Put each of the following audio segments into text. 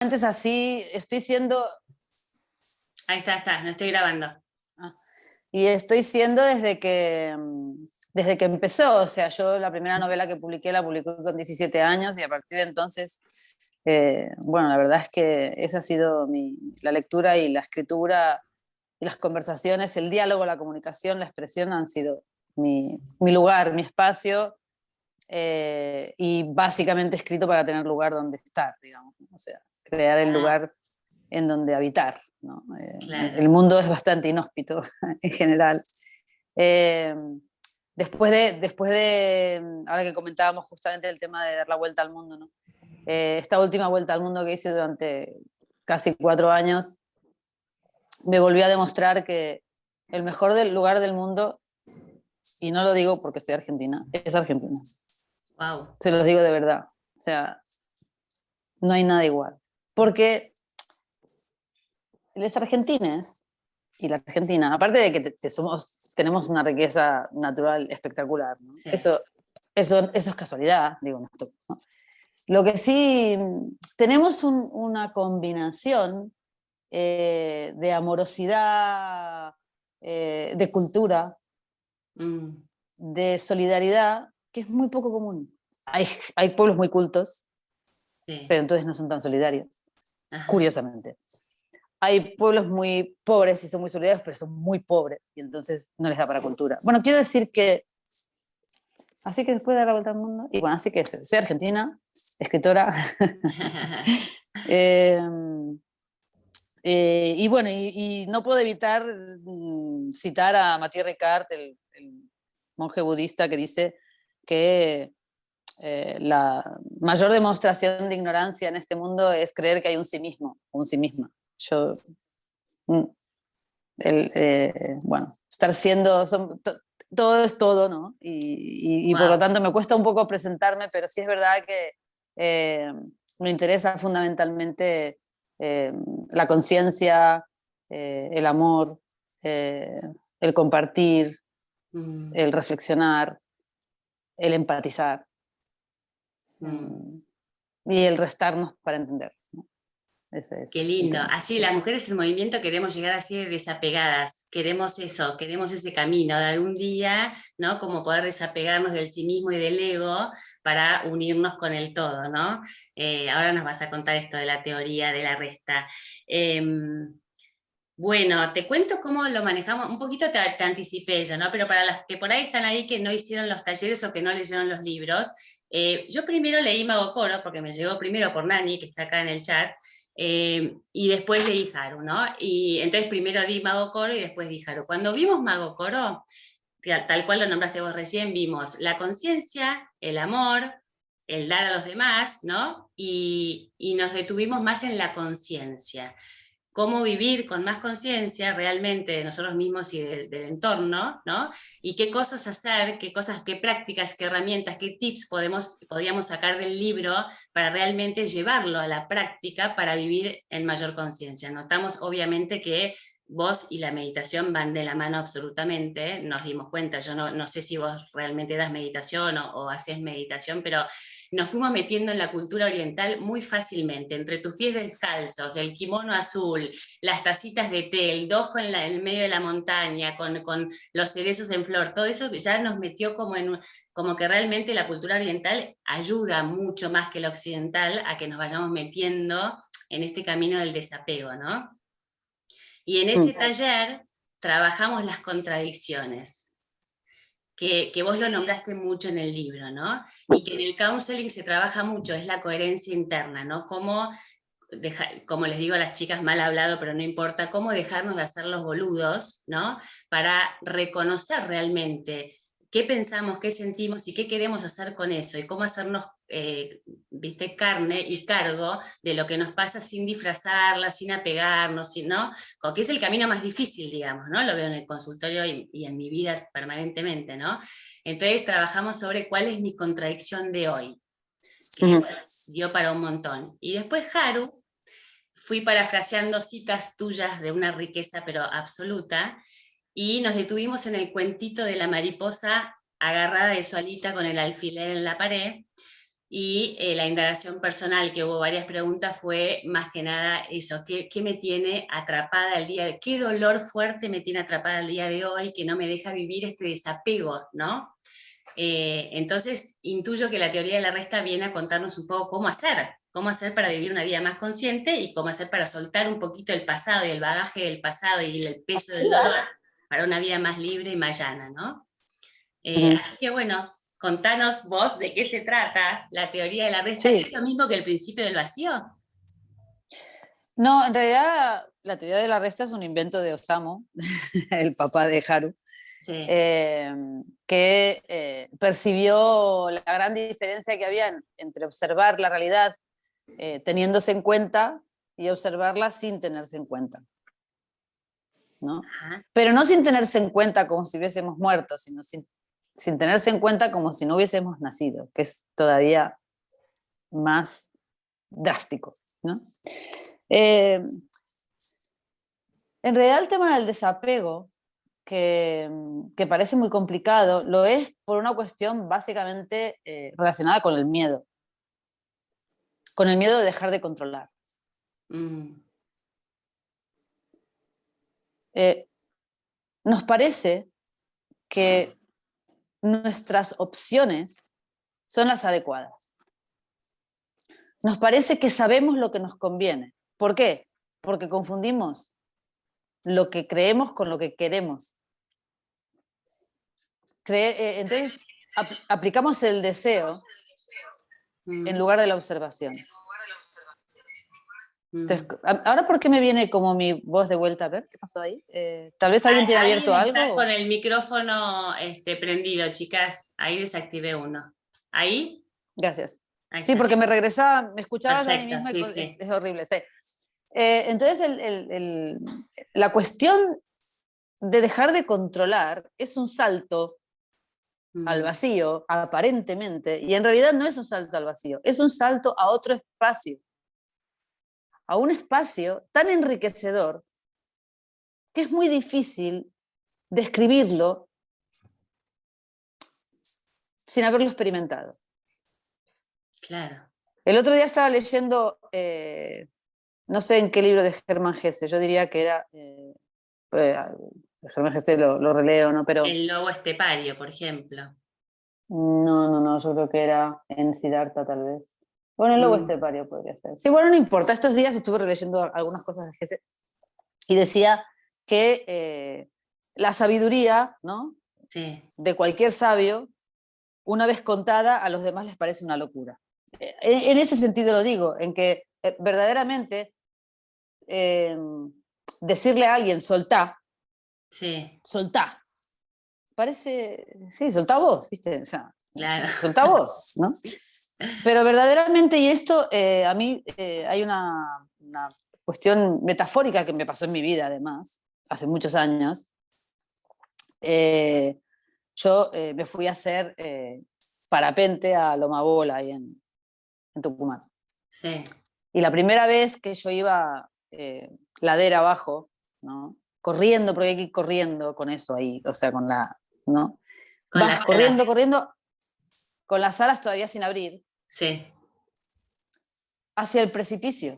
Antes así, estoy siendo, Ahí está, no estoy grabando. y estoy siendo desde que empezó. O sea, yo la primera novela que publiqué la publiqué con 17 años y a partir de entonces, bueno, la verdad es que esa ha sido la lectura y la escritura y las conversaciones, el diálogo, la comunicación, la expresión han sido mi lugar, mi espacio, y básicamente escrito para tener lugar donde estar, digamos, ¿no? O sea, crear el Ah, lugar en donde habitar, ¿no? claro. El mundo es bastante inhóspito en general. Eh, ahora que comentábamos justamente el tema de dar la vuelta al mundo, ¿no? Esta última vuelta al mundo que hice durante casi 4 años, me volvió a demostrar que el mejor lugar del mundo, y no lo digo porque soy argentina, es Argentina. Wow. Se los digo de verdad. O sea, no hay nada igual. Porque los argentines y la Argentina, aparte de que tenemos una riqueza natural espectacular, ¿no? Sí. Eso es casualidad, digo, ¿no? Lo que sí, tenemos una combinación de amorosidad, de cultura, Mm, de solidaridad, que es muy poco común. Hay pueblos muy cultos, sí. pero entonces no son tan solidarios, Ajá. curiosamente. Hay pueblos muy pobres y son muy solidarios, pero son muy pobres y entonces no les da para cultura. Bueno, quiero decir que, así que después de dar la vuelta al mundo, y bueno, así que soy argentina, escritora, eh, y bueno, y no puedo evitar citar a Matías Ricard, el monje budista, que dice que la mayor demostración de ignorancia en este mundo es creer que hay un sí mismo, un sí misma. Yo, mm, bueno, estar siendo, todo es todo, ¿no? Y por lo Wow. tanto me cuesta un poco presentarme, pero sí es verdad que eh, me interesa fundamentalmente eh, la conciencia, el amor, eh, el compartir, Mm, el reflexionar, el empatizar, mm. y el restarnos para entender, ¿no? Ese Qué es el lindo. tema. Así, las mujeres en movimiento queremos llegar así de desapegadas. Queremos eso, queremos ese camino de algún día, ¿no? Como poder desapegarnos del sí mismo y del ego para unirnos con el todo, ¿no? Ahora nos vas a contar esto de la teoría de la resta. Bueno, te cuento cómo lo manejamos. Un poquito te anticipé yo, ¿no? Pero para las que por ahí están ahí que no hicieron los talleres o que no leyeron los libros, yo primero leí Mago Coro, porque me llegó primero por Nani, que está acá en el chat, y después leí Haru, ¿no? Y entonces primero di Mago Coro y después di Haru. Cuando vimos Mago Coro, tal cual lo nombraste vos recién, vimos la conciencia, el amor, el dar a los demás, ¿no? Y nos detuvimos más en la conciencia, cómo vivir con más conciencia realmente de nosotros mismos y del entorno, ¿no? Y qué cosas hacer, qué cosas, qué prácticas, qué herramientas, qué tips podíamos sacar del libro para realmente llevarlo a la práctica para vivir en mayor conciencia. Notamos obviamente que vos y la meditación van de la mano absolutamente, nos dimos cuenta, yo no sé si vos realmente das meditación o haces meditación, pero nos fuimos metiendo en la cultura oriental muy fácilmente, entre tus pies descalzos, el kimono azul, las tacitas de té, el dojo en el medio de la montaña, con los cerezos en flor, todo eso que ya nos metió como que realmente la cultura oriental ayuda mucho más que la occidental a que nos vayamos metiendo en este camino del desapego, ¿no? Y en ese taller trabajamos las contradicciones, que vos lo nombraste mucho en el libro, ¿no? Y que en el counseling se trabaja mucho, es la coherencia interna, ¿no? Cómo como les digo a las chicas, mal hablado, pero no importa, cómo dejarnos de hacer los boludos, ¿no? Para reconocer realmente qué pensamos, qué sentimos y qué queremos hacer con eso, y cómo hacernos, viste, carne y cargo de lo que nos pasa sin disfrazarla, sin apegarnos, ¿no? Como que es el camino más difícil, digamos, ¿no? Lo veo en el consultorio y en mi vida permanentemente, ¿no? Entonces trabajamos sobre cuál es mi contradicción de hoy. Y bueno, dio para un montón. Y después Haru, fui parafraseando citas tuyas de una riqueza pero absoluta, y nos detuvimos en el cuentito de la mariposa agarrada de su alita con el alfiler en la pared, Y la indagación personal, que hubo varias preguntas, fue más que nada eso, ¿qué me tiene atrapada el día de qué dolor fuerte me tiene atrapada el día de hoy que no me deja vivir este desapego, ¿no? Entonces, intuyo que la teoría de la resta viene a contarnos un poco cómo hacer para vivir una vida más consciente y cómo hacer para soltar un poquito el pasado y el bagaje del pasado y el peso del dolor para una vida más libre y más llana, ¿no? Así que bueno, contanos vos de qué se trata la teoría de la resta. Sí. ¿Es lo mismo que el principio del vacío? No, en realidad la teoría de la resta es un invento de Osamu, el papá de Haru, Sí. que percibió la gran diferencia que había entre observar la realidad teniéndose en cuenta y observarla sin tenerse en cuenta, ¿no? Pero no sin tenerse en cuenta como si hubiésemos muerto, sino sin tenerse en cuenta como si no hubiésemos nacido, que es todavía más drástico, ¿no? En realidad el tema del desapego, que parece muy complicado, lo es por una cuestión básicamente relacionada con el miedo de dejar de controlar. Nos parece que nuestras opciones son las adecuadas. Nos parece que sabemos lo que nos conviene. ¿Por qué? Porque confundimos lo que creemos con lo que queremos. Entonces, aplicamos el deseo en lugar de la observación. Entonces, ahora, ¿por qué me viene como mi voz de vuelta? A ver, ¿qué pasó ahí? Tal vez alguien tiene abierto algo. Está con el micrófono prendido, chicas. Ahí desactivé uno. ¿Ahí? Gracias. Ahí sí, está. Porque me regresaba, me escuchabas. Perfecto, a mí misma. Sí, y sí. es horrible, sí. Entonces, la cuestión de dejar de controlar es un salto al vacío, aparentemente, y en realidad no es un salto al vacío, es un salto a otro espacio, a un espacio tan enriquecedor que es muy difícil describirlo sin haberlo experimentado. Claro. El otro día estaba leyendo, no sé en qué libro de Germán Hesse, yo diría que era, Germán Hesse lo releo, ¿no? Pero el lobo estepario, por ejemplo. No, yo creo que era en Siddhartha tal vez. Bueno, el lobo estepario podría ser. Sí, bueno, no importa. Estos días estuve releyendo algunas cosas de Hesse y decía que la sabiduría, ¿no? Sí. De cualquier sabio, una vez contada, a los demás les parece una locura. En ese sentido lo digo, en que verdaderamente decirle a alguien soltá, soltá, parece, sí, soltá vos, ¿viste? O sea, claro. Soltá vos, ¿no? Pero verdaderamente, y esto a mí hay una cuestión metafórica que me pasó en mi vida, además, hace muchos años. Yo me fui a hacer parapente a Lomabola, ahí en Tucumán. Sí. Y la primera vez que yo iba ladera abajo, ¿no? Corriendo, porque hay que ir corriendo con eso ahí, o sea, con la, ¿no? Vas corriendo, con las alas todavía sin abrir. Sí. Hacia el precipicio.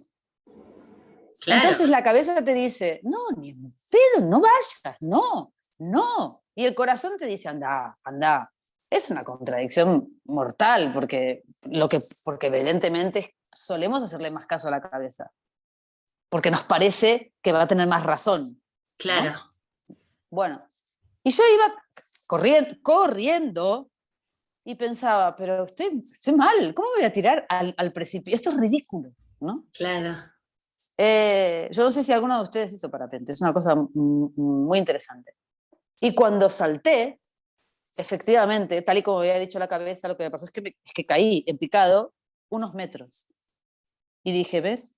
Claro. Entonces la cabeza te dice, no, ni en pedo, no vayas, no. Y el corazón te dice, anda. Es una contradicción mortal, porque evidentemente solemos hacerle más caso a la cabeza. Porque nos parece que va a tener más razón. Claro. ¿No? Bueno, y yo iba corriendo y pensaba, pero estoy mal, ¿cómo voy a tirar al precipicio? Esto es ridículo, ¿no? Claro. Yo no sé si alguno de ustedes hizo parapente, es una cosa muy interesante. Y cuando salté, efectivamente, tal y como había dicho la cabeza, lo que me pasó es que caí en picado unos metros. Y dije, ¿ves?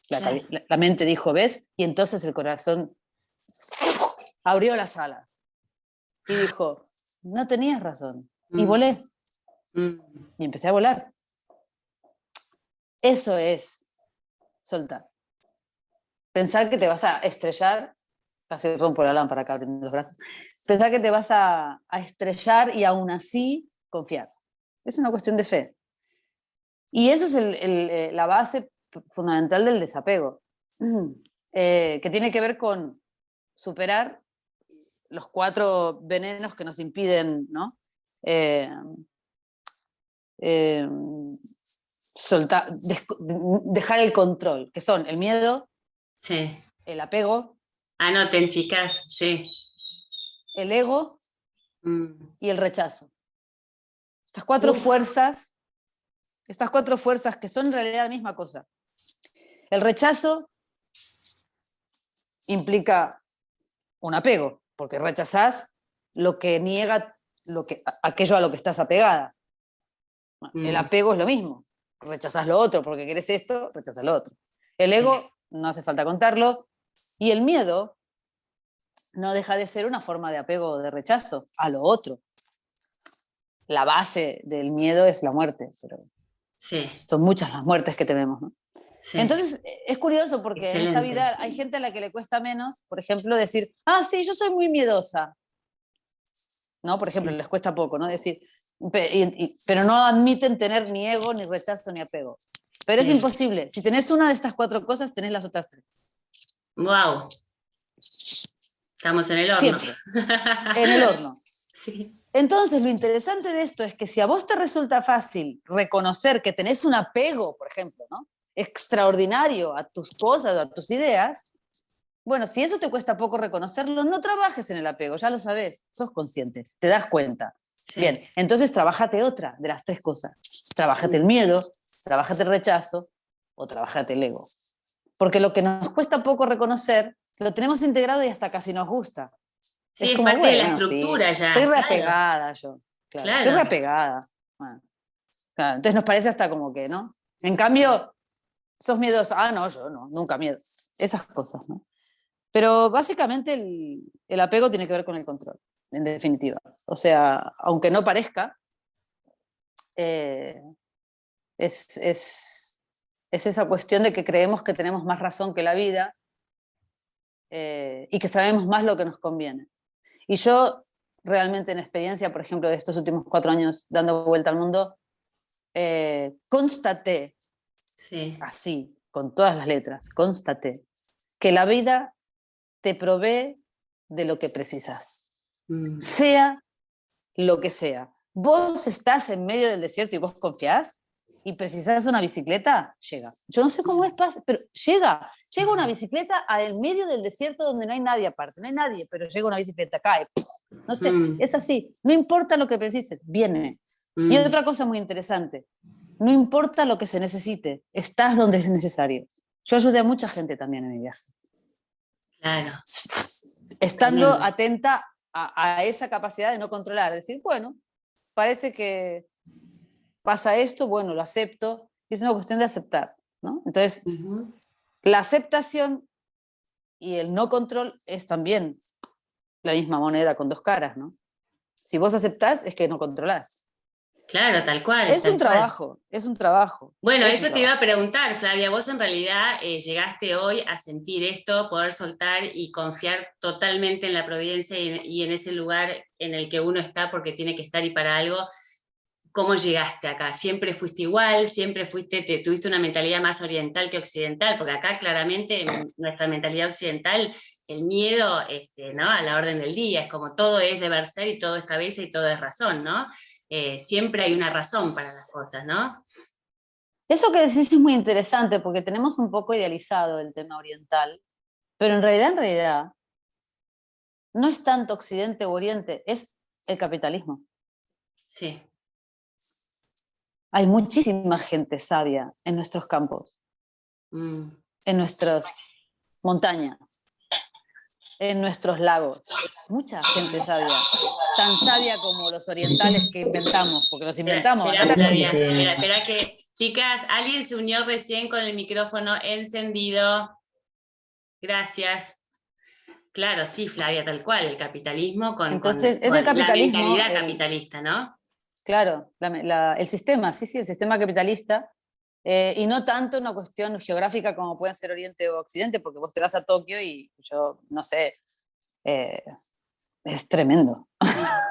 La mente dijo, ¿ves? Y entonces el corazón abrió las alas y dijo, no tenías razón. Y volé. Y empecé a volar. Eso es soltar. Pensar que te vas a estrellar, casi rompo la lámpara acá abriendo los brazos, pensar que te vas a estrellar y aún así confiar. Es una cuestión de fe. Y eso es la base fundamental del desapego, que tiene que ver con superar los 4 venenos que nos impiden, ¿no? Eh, dejar el control, que son el miedo, Sí. el apego, Anoten, chicas, sí. el ego y el rechazo. Estas 4 fuerzas que son en realidad la misma cosa. El rechazo implica un apego, porque rechazás lo que niega aquello a lo que estás apegada. El apego es lo mismo. Rechazás lo otro porque querés esto, rechazás lo otro. El ego, no hace falta contarlo. Y el miedo no deja de ser una forma de apego o de rechazo a lo otro. La base del miedo es la muerte, pero son muchas las muertes que tenemos, ¿no? Sí. Entonces, es curioso porque en esta vida hay gente a la que le cuesta menos, por ejemplo, decir, sí, yo soy muy miedosa. ¿No? Por ejemplo, les cuesta poco, ¿no? Decir, pero no admiten tener ni ego, ni rechazo, ni apego. Pero es imposible. Si tenés una de estas 4 cosas, tenés las otras 3. ¡Wow! Estamos en el horno. Siempre. En el horno. Sí. Entonces, lo interesante de esto es que si a vos te resulta fácil reconocer que tenés un apego, por ejemplo, ¿no? Extraordinario a tus cosas, a tus ideas, bueno, si eso te cuesta poco reconocerlo, no trabajes en el apego, ya lo sabes, sos consciente, te das cuenta. Sí. Bien, entonces trabájate otra de las 3 cosas. Trabájate el miedo, trabájate el rechazo o trabájate el ego. Porque lo que nos cuesta poco reconocer, lo tenemos integrado y hasta casi nos gusta. Sí, es como, parte de la estructura ya. Soy reapegada yo. Claro. Soy reapegada. Bueno, claro, entonces nos parece hasta como que, ¿no? En cambio, sos miedoso. No, yo no, nunca miedo. Esas cosas, ¿no? Pero básicamente el apego tiene que ver con el control, en definitiva. O sea, aunque no parezca, es esa cuestión de que creemos que tenemos más razón que la vida y que sabemos más lo que nos conviene. Y yo realmente en experiencia, por ejemplo, de estos últimos 4 años dando vuelta al mundo, constaté, así, con todas las letras, constaté que la vida te provee de lo que precisas, sea lo que sea. Vos estás en medio del desierto y vos confiás y precisás una bicicleta, llega. Yo no sé cómo es, pero llega una bicicleta al medio del desierto donde no hay nadie aparte, no hay nadie, pero llega una bicicleta, cae. No sé, es así, no importa lo que precises, viene. Y otra cosa muy interesante, no importa lo que se necesite, estás donde es necesario. Yo ayudé a mucha gente también en mi viaje. Claro. Estando atenta a esa capacidad de no controlar, decir, bueno, parece que pasa esto, bueno, lo acepto, y es una cuestión de aceptar, ¿no? Entonces, la aceptación y el no control es también la misma moneda con 2 caras, ¿no? Si vos aceptás, es que no controlás. Claro, tal cual. Es un trabajo. Bueno, eso te iba a preguntar, Flavia, vos en realidad llegaste hoy a sentir esto, poder soltar y confiar totalmente en la providencia y en ese lugar en el que uno está porque tiene que estar y para algo. ¿Cómo llegaste acá? ¿Siempre fuiste igual? ¿Siempre tuviste una mentalidad más oriental que occidental? Porque acá claramente en nuestra mentalidad occidental el miedo ¿no? a la orden del día, es como todo es deber ser y todo es cabeza y todo es razón, ¿no? Siempre hay una razón para las cosas, ¿no? Eso que decís es muy interesante porque tenemos un poco idealizado el tema oriental, pero en realidad no es tanto occidente u oriente, es el capitalismo. Sí. Hay muchísima gente sabia en nuestros campos, en nuestras montañas, en nuestros lagos. Mucha gente sabia, tan sabia como los orientales que inventamos, porque los inventamos. Espera que, chicas, alguien se unió recién con el micrófono encendido. Gracias. Claro, sí, Flavia, tal cual, el capitalismo con la mentalidad capitalista, ¿no? Claro, el sistema, sí, el sistema capitalista, y no tanto una cuestión geográfica como puede ser Oriente o Occidente, porque vos te vas a Tokio y yo, no sé, es tremendo.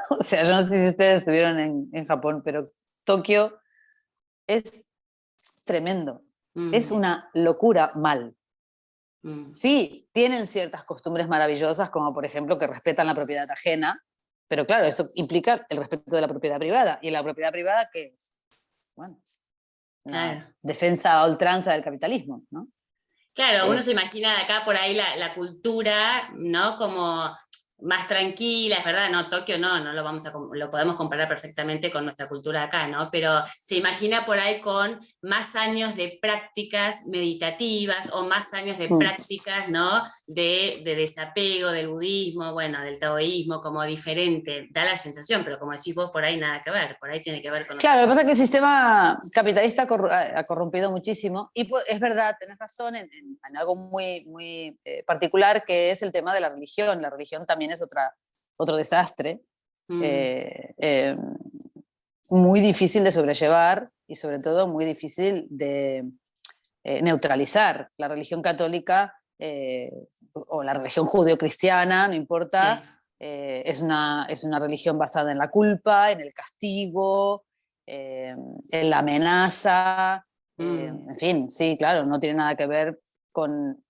O sea, yo no sé si ustedes estuvieron en Japón, pero Tokio es tremendo. Es una locura mal. Sí, tienen ciertas costumbres maravillosas, como por ejemplo que respetan la propiedad ajena, pero claro, eso implica el respeto de la propiedad privada. ¿Y la propiedad privada qué es? Bueno, Claro. una defensa a ultranza del capitalismo, ¿no? Claro, uno se imagina de acá por ahí la cultura, ¿no? Como más tranquila, es verdad, no, Tokio no lo podemos comparar perfectamente con nuestra cultura acá, ¿no? Pero se imagina por ahí con más años de prácticas meditativas o más años de prácticas, ¿no? De desapego del budismo, bueno, del taoísmo, como diferente, da la sensación, pero como decís vos, por ahí nada que ver, por ahí tiene que ver con... Claro, lo que pasa es que el sistema capitalista ha corrompido muchísimo y es verdad, tenés razón en algo muy particular, que es el tema de la religión. La religión también es otro desastre, muy difícil de sobrellevar y sobre todo muy difícil de neutralizar. La religión católica o la religión judeo-cristiana, no importa, Sí. es una religión basada en la culpa, en el castigo, en la amenaza, en fin, sí, claro, no tiene nada que ver con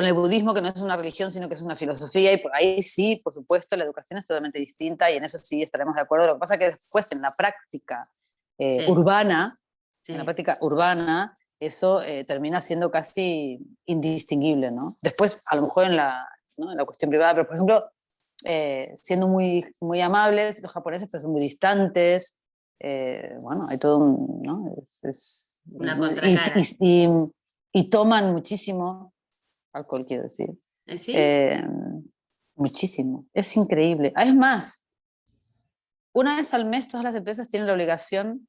el budismo, que no es una religión, sino que es una filosofía, y por ahí sí, por supuesto, la educación es totalmente distinta, y en eso sí estaremos de acuerdo. Lo que pasa es que después en la práctica Sí. urbana, Sí. en la práctica urbana, eso termina siendo casi indistinguible, ¿no? Después, a lo mejor ¿no? en la cuestión privada, pero por ejemplo, siendo muy amables, los japoneses, pero son muy distantes. Bueno, hay todo un, ¿no? Una contracara. Y toman muchísimo alcohol, quiero decir. ¿Sí? Muchísimo. Es increíble. Es más, una vez al mes todas las empresas tienen la obligación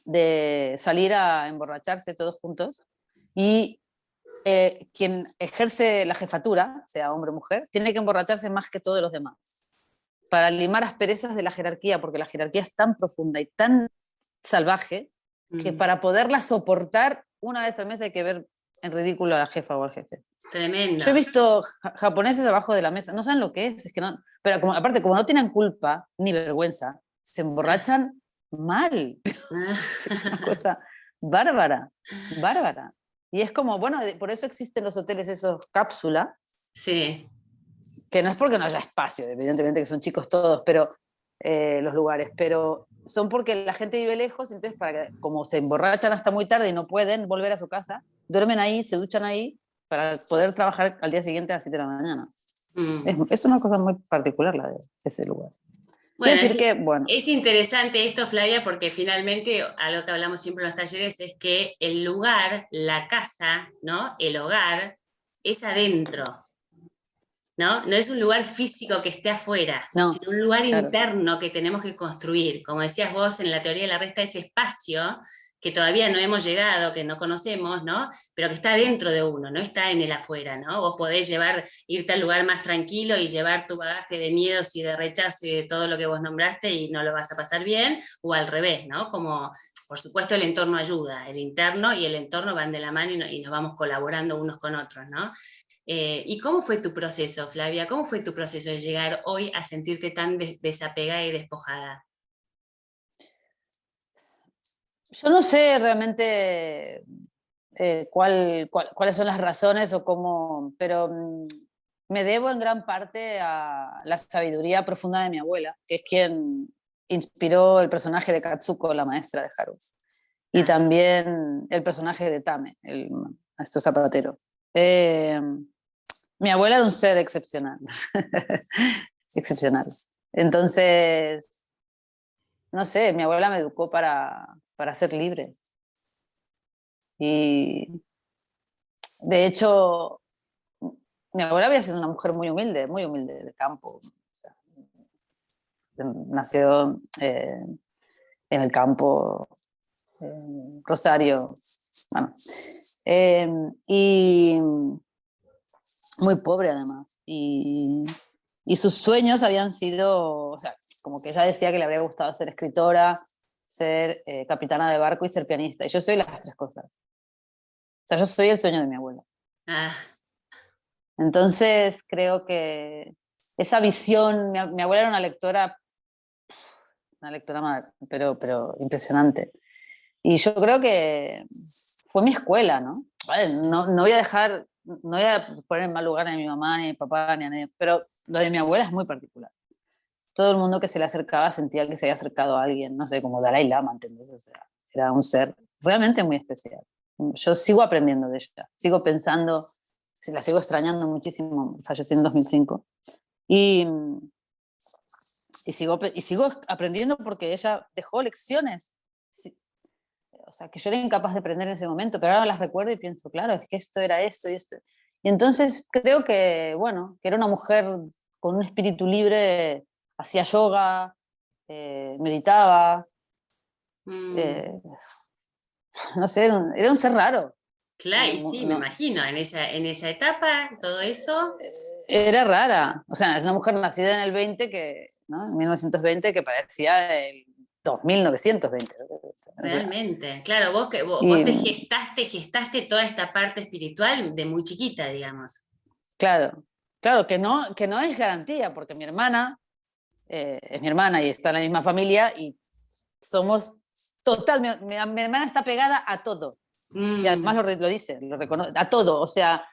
de salir a emborracharse todos juntos, y quien ejerce la jefatura, sea hombre o mujer, tiene que emborracharse más que todos los demás, para limar asperezas de la jerarquía, porque la jerarquía es tan profunda y tan salvaje que para poderla soportar, una vez al mes hay que ver en ridículo a la jefa o al jefe. Tremendo. Yo he visto japoneses abajo de la mesa, no saben lo que es que no, pero aparte, como no tienen culpa ni vergüenza, se emborrachan mal. Es una cosa bárbara. Y es como, bueno, por eso existen los hoteles esos cápsula. Sí. Que no es porque no haya espacio, evidentemente que son chicos todos, pero los lugares, pero son porque la gente vive lejos, entonces como se emborrachan hasta muy tarde y no pueden volver a su casa, duermen ahí, se duchan ahí para poder trabajar al día siguiente a las 7 de la mañana. Es una cosa muy particular la de ese lugar. Bueno, decir que, bueno, es interesante esto, Flavia, porque finalmente algo que hablamos siempre en los talleres es que el lugar, la casa, ¿no? El hogar es adentro, ¿no? No es un lugar físico que esté afuera, no, sino un lugar claro. interno que tenemos que construir. Como decías vos en la teoría de la resta, ese espacio que todavía no hemos llegado, que no conocemos, ¿no? Pero que está dentro de uno, no está en el afuera, ¿no? Vos podés irte al lugar más tranquilo y llevar tu bagaje de miedos y de rechazo y de todo lo que vos nombraste y no lo vas a pasar bien, o al revés, ¿no? Como, por supuesto, el entorno ayuda, el interno y el entorno van de la mano y nos vamos colaborando unos con otros, ¿no? ¿Y cómo fue tu proceso, Flavia? ¿Cómo fue tu proceso de llegar hoy a sentirte tan desapegada y despojada? Yo no sé realmente cuáles son las razones o cómo, pero me debo en gran parte a la sabiduría profunda de mi abuela, que es quien inspiró el personaje de Katsuko, la maestra de Haru, y también el personaje de Tame, el maestro zapatero. Mi abuela era un ser excepcional, excepcional. Entonces, no sé, mi abuela me educó para ser libre. Y de hecho, mi abuela había sido una mujer muy humilde de campo. O sea, nació en el campo, Rosario, bueno, y muy pobre además. Y sus sueños habían sido, o sea, como que ella decía que le habría gustado ser escritora, ser capitana de barco y ser pianista. Y yo soy las tres cosas. O sea, yo soy el sueño de mi abuela. Entonces creo que esa visión, mi abuela era una lectora pero impresionante. Y yo creo que fue mi escuela, ¿no? Vale, no voy a dejar, no voy a poner en mal lugar a mi mamá, ni a mi papá, ni a nadie, pero lo de mi abuela es muy particular. Todo el mundo que se le acercaba sentía que se había acercado a alguien, no sé, como Dalai Lama, ¿entendés? O sea, era un ser realmente muy especial. Yo sigo aprendiendo de ella, sigo pensando, la sigo extrañando muchísimo, falleció en 2005. Y, y sigo aprendiendo porque ella dejó lecciones, o sea, que yo era incapaz de aprender en ese momento, pero ahora las recuerdo y pienso, claro, es que esto era esto y esto. Y entonces creo que, bueno, que era una mujer con un espíritu libre, hacía yoga, meditaba, Mm. eh, no sé, era un ser raro. Claro, y sí, me No, imagino, en esa etapa, todo eso. era rara. O sea, es una mujer nacida en el 20 que, ¿no? En 1920 que parecía el 2920. O sea, Realmente, claro, vos y te gestaste toda esta parte espiritual de muy chiquita, digamos. claro, claro que no es garantía, porque mi hermana es mi hermana y está en la misma familia y somos total, mi hermana está pegada a todo. Y además Mm. lo dice, lo reconoce, a todo. O sea,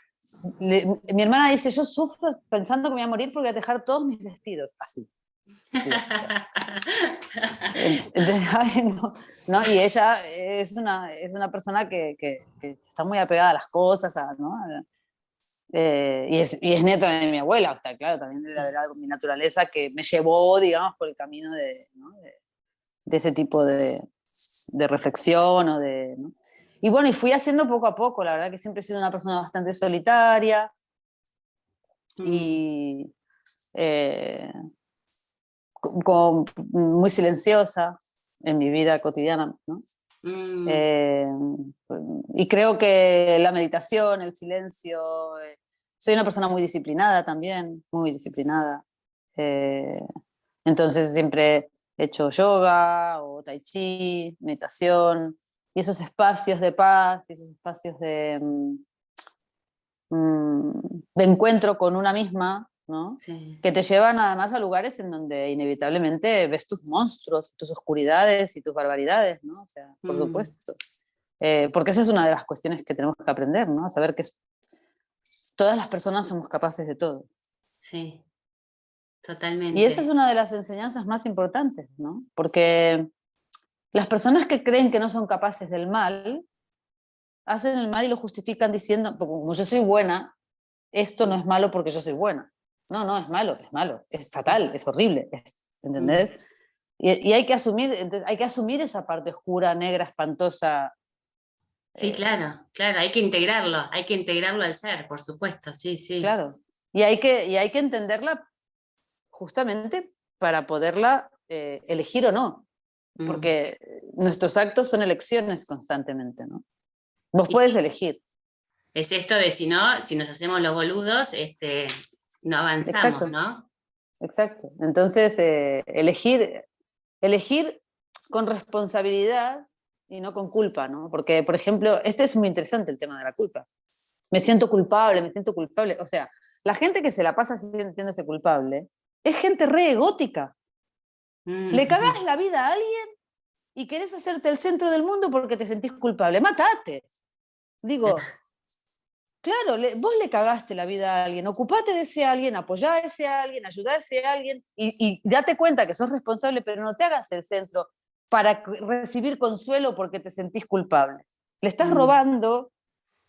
mi hermana dice, yo sufro pensando que me voy a morir porque voy a dejar todos mis vestidos. Así. Digo, o sea, entonces, ay, no, no, y ella es una persona que está muy apegada a las cosas, ¿no? Y es neta de mi abuela, o sea, claro, también era algo mi naturaleza que me llevó, digamos, por el camino de, ¿no? De ese tipo de reflexión o de, ¿no? Y bueno, y fui haciendo poco a poco, la verdad que siempre he sido una persona bastante solitaria Mm. y como muy silenciosa en mi vida cotidiana, ¿no? Mm. Eh, y creo que la meditación, el silencio, soy una persona muy disciplinada también, muy disciplinada. Eh, entonces siempre he hecho yoga o tai chi, meditación, y esos espacios de paz, y esos espacios de encuentro con una misma, ¿no? Sí. Que te llevan además a lugares en donde inevitablemente ves tus monstruos, tus oscuridades y tus barbaridades, ¿no? O sea, por Mm. supuesto. Porque esa es una de las cuestiones que tenemos que aprender, ¿no? Saber que todas las personas somos capaces de todo. Sí, Y esa es totalmente. una de las enseñanzas más importantes, ¿no? Porque las personas que creen que no son capaces del mal, hacen el mal y lo justifican diciendo, porque como yo soy buena, esto no es malo porque yo soy buena. No, no, es malo, es fatal, es horrible, Mm. ¿entendés? Y hay que asumir esa parte oscura, negra, espantosa. Sí, claro, claro, hay que integrarlo al ser, por supuesto, sí, sí. Claro. Y hay que entenderla justamente para poderla elegir o no, Mm. porque nuestros actos son elecciones constantemente, ¿no? Vos Y puedes sí, elegir. es esto de si no, si nos hacemos los boludos, no avanzamos, Exacto, ¿no? exacto. Entonces, elegir con responsabilidad y no con culpa, ¿no? Porque, por ejemplo, este es muy interesante el tema de la culpa. Me siento culpable. O sea, la gente que se la pasa sintiéndose culpable es gente re egótica. Le cagás Mm. la vida a alguien y querés hacerte el centro del mundo porque te sentís culpable. Matate. Digo, claro, vos le cagaste la vida a alguien, ocupate de ese alguien, apoyá a ese alguien, ayudá a ese alguien y date cuenta que sos responsable, pero no te hagas el centro para recibir consuelo porque te sentís culpable. Le estás Mm. robando,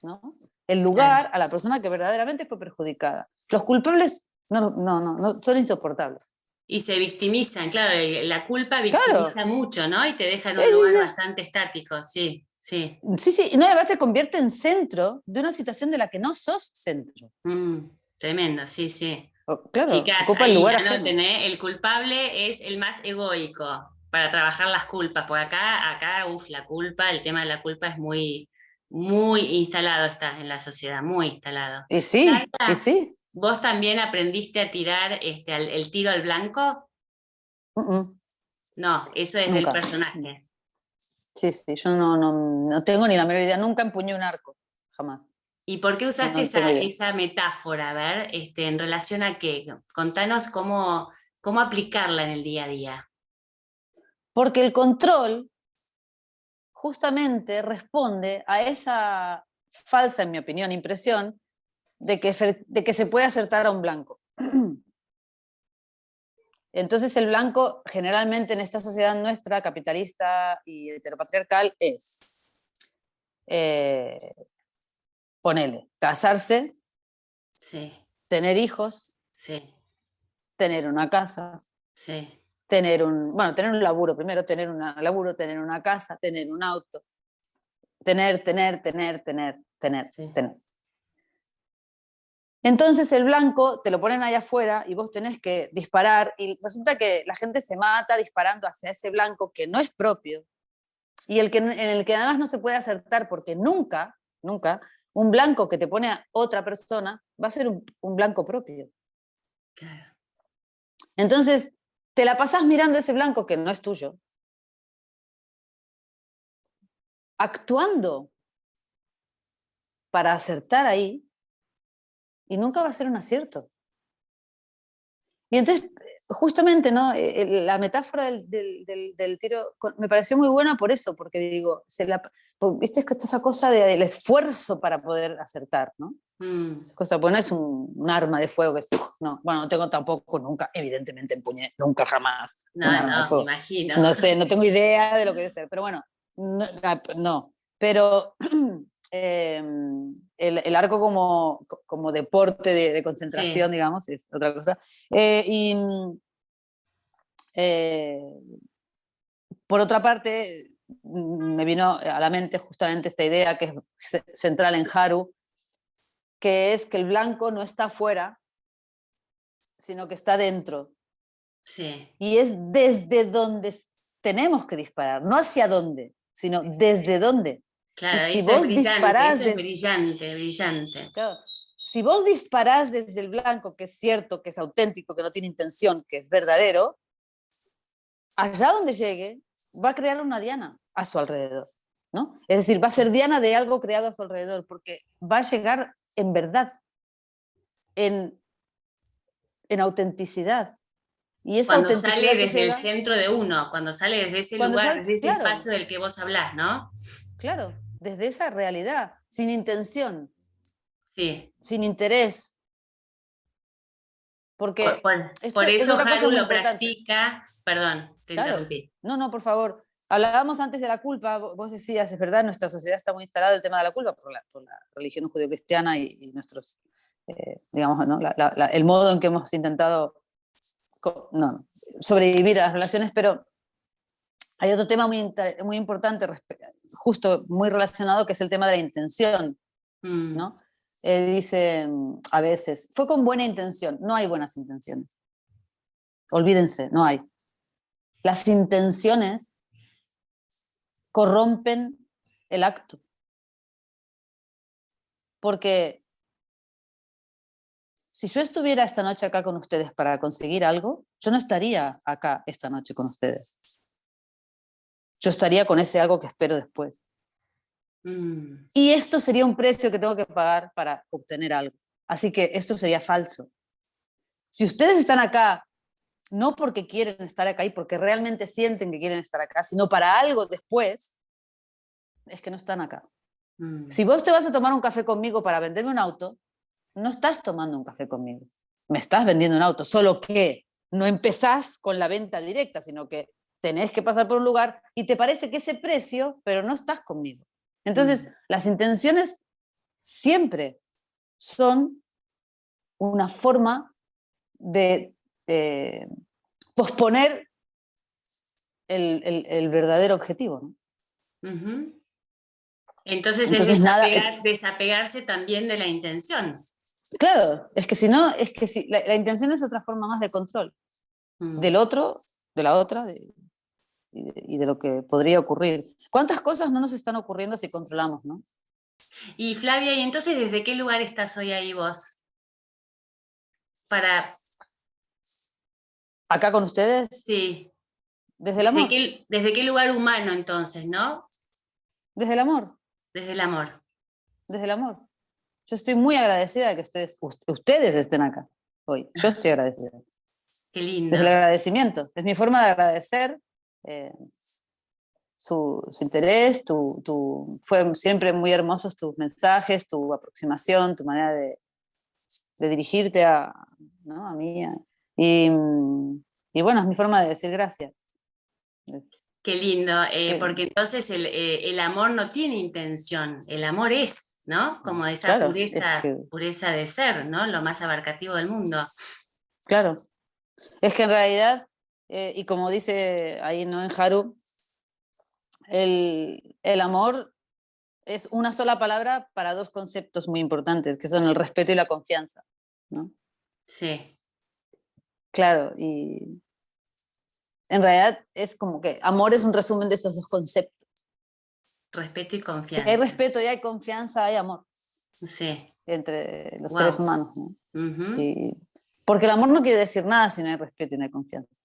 ¿no? El Claro. lugar a la persona que verdaderamente fue perjudicada. Los culpables no son insoportables. Y se victimizan, claro, la culpa Claro, victimiza mucho, ¿no? Y te deja en un lugar sí, bastante estático, sí, sí. sí, sí, y no, además te convierte en centro de una situación de la que no sos centro. Mm. Tremendo, sí, sí. Claro, Chicas, ocupa el ahí lugar ajeno. anoten, ¿eh? El culpable es el más egoico para trabajar las culpas, porque la culpa, el tema de la culpa es muy, muy instalado está en la sociedad, muy instalado. Y Laura, sí, ¿vos también aprendiste a tirar el tiro al blanco? uh -uh, No, eso es del nunca. personaje. Sí, sí, yo no tengo ni la menor idea, nunca empuñé un arco, jamás. ¿Y por qué usaste No tengo idea. esa metáfora? A ver, ¿en relación a qué? Contanos cómo aplicarla en el día a día. Porque el control justamente responde a esa falsa, en mi opinión, impresión de que se puede acertar a un blanco. Entonces el blanco, generalmente en esta sociedad nuestra, capitalista y heteropatriarcal, es, ponele, casarse, Sí, tener hijos, sí, tener una casa, sí, tener un laburo, primero tener un laburo, tener una casa, tener un auto, tener. sí. Entonces el blanco te lo ponen allá afuera y vos tenés que disparar y resulta que la gente se mata disparando hacia ese blanco que no es propio y en el que además no se puede acertar porque nunca un blanco que te pone a otra persona va a ser un blanco propio. Claro. Entonces te la pasás mirando ese blanco que no es tuyo, actuando para acertar ahí y nunca va a ser un acierto. Y entonces, justamente, ¿no? La metáfora del tiro me pareció muy buena por eso, porque digo, viste, es que está esa cosa del esfuerzo para poder acertar, ¿no? Esa cosa, pues no es un arma de fuego que no, bueno, no tengo tampoco nunca, evidentemente empuñé, nunca jamás un arma de No, me fuego. imagino. No sé, no tengo idea de lo que debe ser, pero bueno, no. Pero el arco como deporte de concentración, Sí, digamos, es otra cosa. Y por otra parte, me vino a la mente justamente esta idea que es central en Haru, que es que el blanco no está afuera, sino que está dentro. sí. Y es desde donde tenemos que disparar, no hacia dónde, sino desde dónde. Y Claro, si vos disparás eso es brillante, brillante. claro, si vos disparás desde el blanco, que es cierto, que es auténtico, que no tiene intención, que es verdadero, allá donde llegue va a crear una diana a su alrededor, ¿no? Es decir, va a ser diana de algo creado a su alrededor, porque va a llegar en verdad, en, en autenticidad. Y esa Cuando sale autenticidad que desde el llega, centro de uno, cuando sale desde ese cuando lugar, sale, desde ese claro, espacio del que vos hablás, ¿no? claro, desde esa realidad, sin intención, Sí. sin interés, porque Por esto es eso otra cosa Haru muy lo importante. practica. Perdón, te Claro, interrumpí. no, por favor. Hablábamos antes de la culpa, vos decías, es verdad, en nuestra sociedad está muy instalado el tema de la culpa por la religión judeocristiana y nuestros, digamos, ¿no? El modo en que hemos intentado sobrevivir a las relaciones, pero hay otro tema muy importante, justo muy relacionado, que es el tema de la intención, Mm. ¿no? Dice a veces, fue con buena intención, no hay buenas intenciones, olvídense, no hay. Las intenciones corrompen el acto. Porque si yo estuviera esta noche acá con ustedes para conseguir algo, yo no estaría acá esta noche con ustedes. Yo estaría con ese algo que espero después. Mm. Y esto sería un precio que tengo que pagar para obtener algo. Así que esto sería falso. Si ustedes están acá, no porque quieren estar acá y porque realmente sienten que quieren estar acá, sino para algo después, es que no están acá. Mm. Si vos te vas a tomar un café conmigo para venderme un auto, no estás tomando un café conmigo, me estás vendiendo un auto, solo que no empezás con la venta directa, sino que tenés que pasar por un lugar y te parece que ese precio, pero no estás conmigo. Entonces, las intenciones siempre son una forma de posponer el verdadero objetivo, ¿no? Ujú. Entonces es Entonces, nada, desapegarse también de la intención. claro, es que si no, es que si, la intención es otra forma más de control Mm. del otro, de la otra, y de lo que podría ocurrir. ¿Cuántas cosas no nos están ocurriendo si controlamos, no? Y Flavia, ¿y entonces desde qué lugar estás hoy ahí vos? Para, Acá con ustedes, sí, desde el amor, desde qué lugar humano entonces, ¿no? desde el amor, Desde el amor. desde el amor. Yo estoy muy agradecida de que ustedes estén acá hoy. Yo estoy agradecida. Qué lindo. Desde el agradecimiento. Es mi forma de agradecer. Eh, su interés, fue siempre muy hermosos tus mensajes, tu aproximación, tu manera de dirigirte ¿no? A mí. Y, y bueno, es mi forma de decir gracias. Qué lindo, porque entonces el amor no tiene intención, el amor es, ¿no? Como esa Claro, pureza de ser, ¿no? Lo más abarcativo del mundo. Claro, es que en realidad, y como dice ahí, ¿no? En Haru, el amor es una sola palabra para dos conceptos muy importantes, que son el respeto y la confianza, ¿no? Sí. Claro, y en realidad es como que amor es un resumen de esos dos conceptos. Respeto y Si hay confianza. respeto y hay confianza, hay amor. Sí. Entre los Wow. seres humanos, ¿no? Uh-huh. Porque el amor no quiere decir nada si no hay respeto y no hay confianza.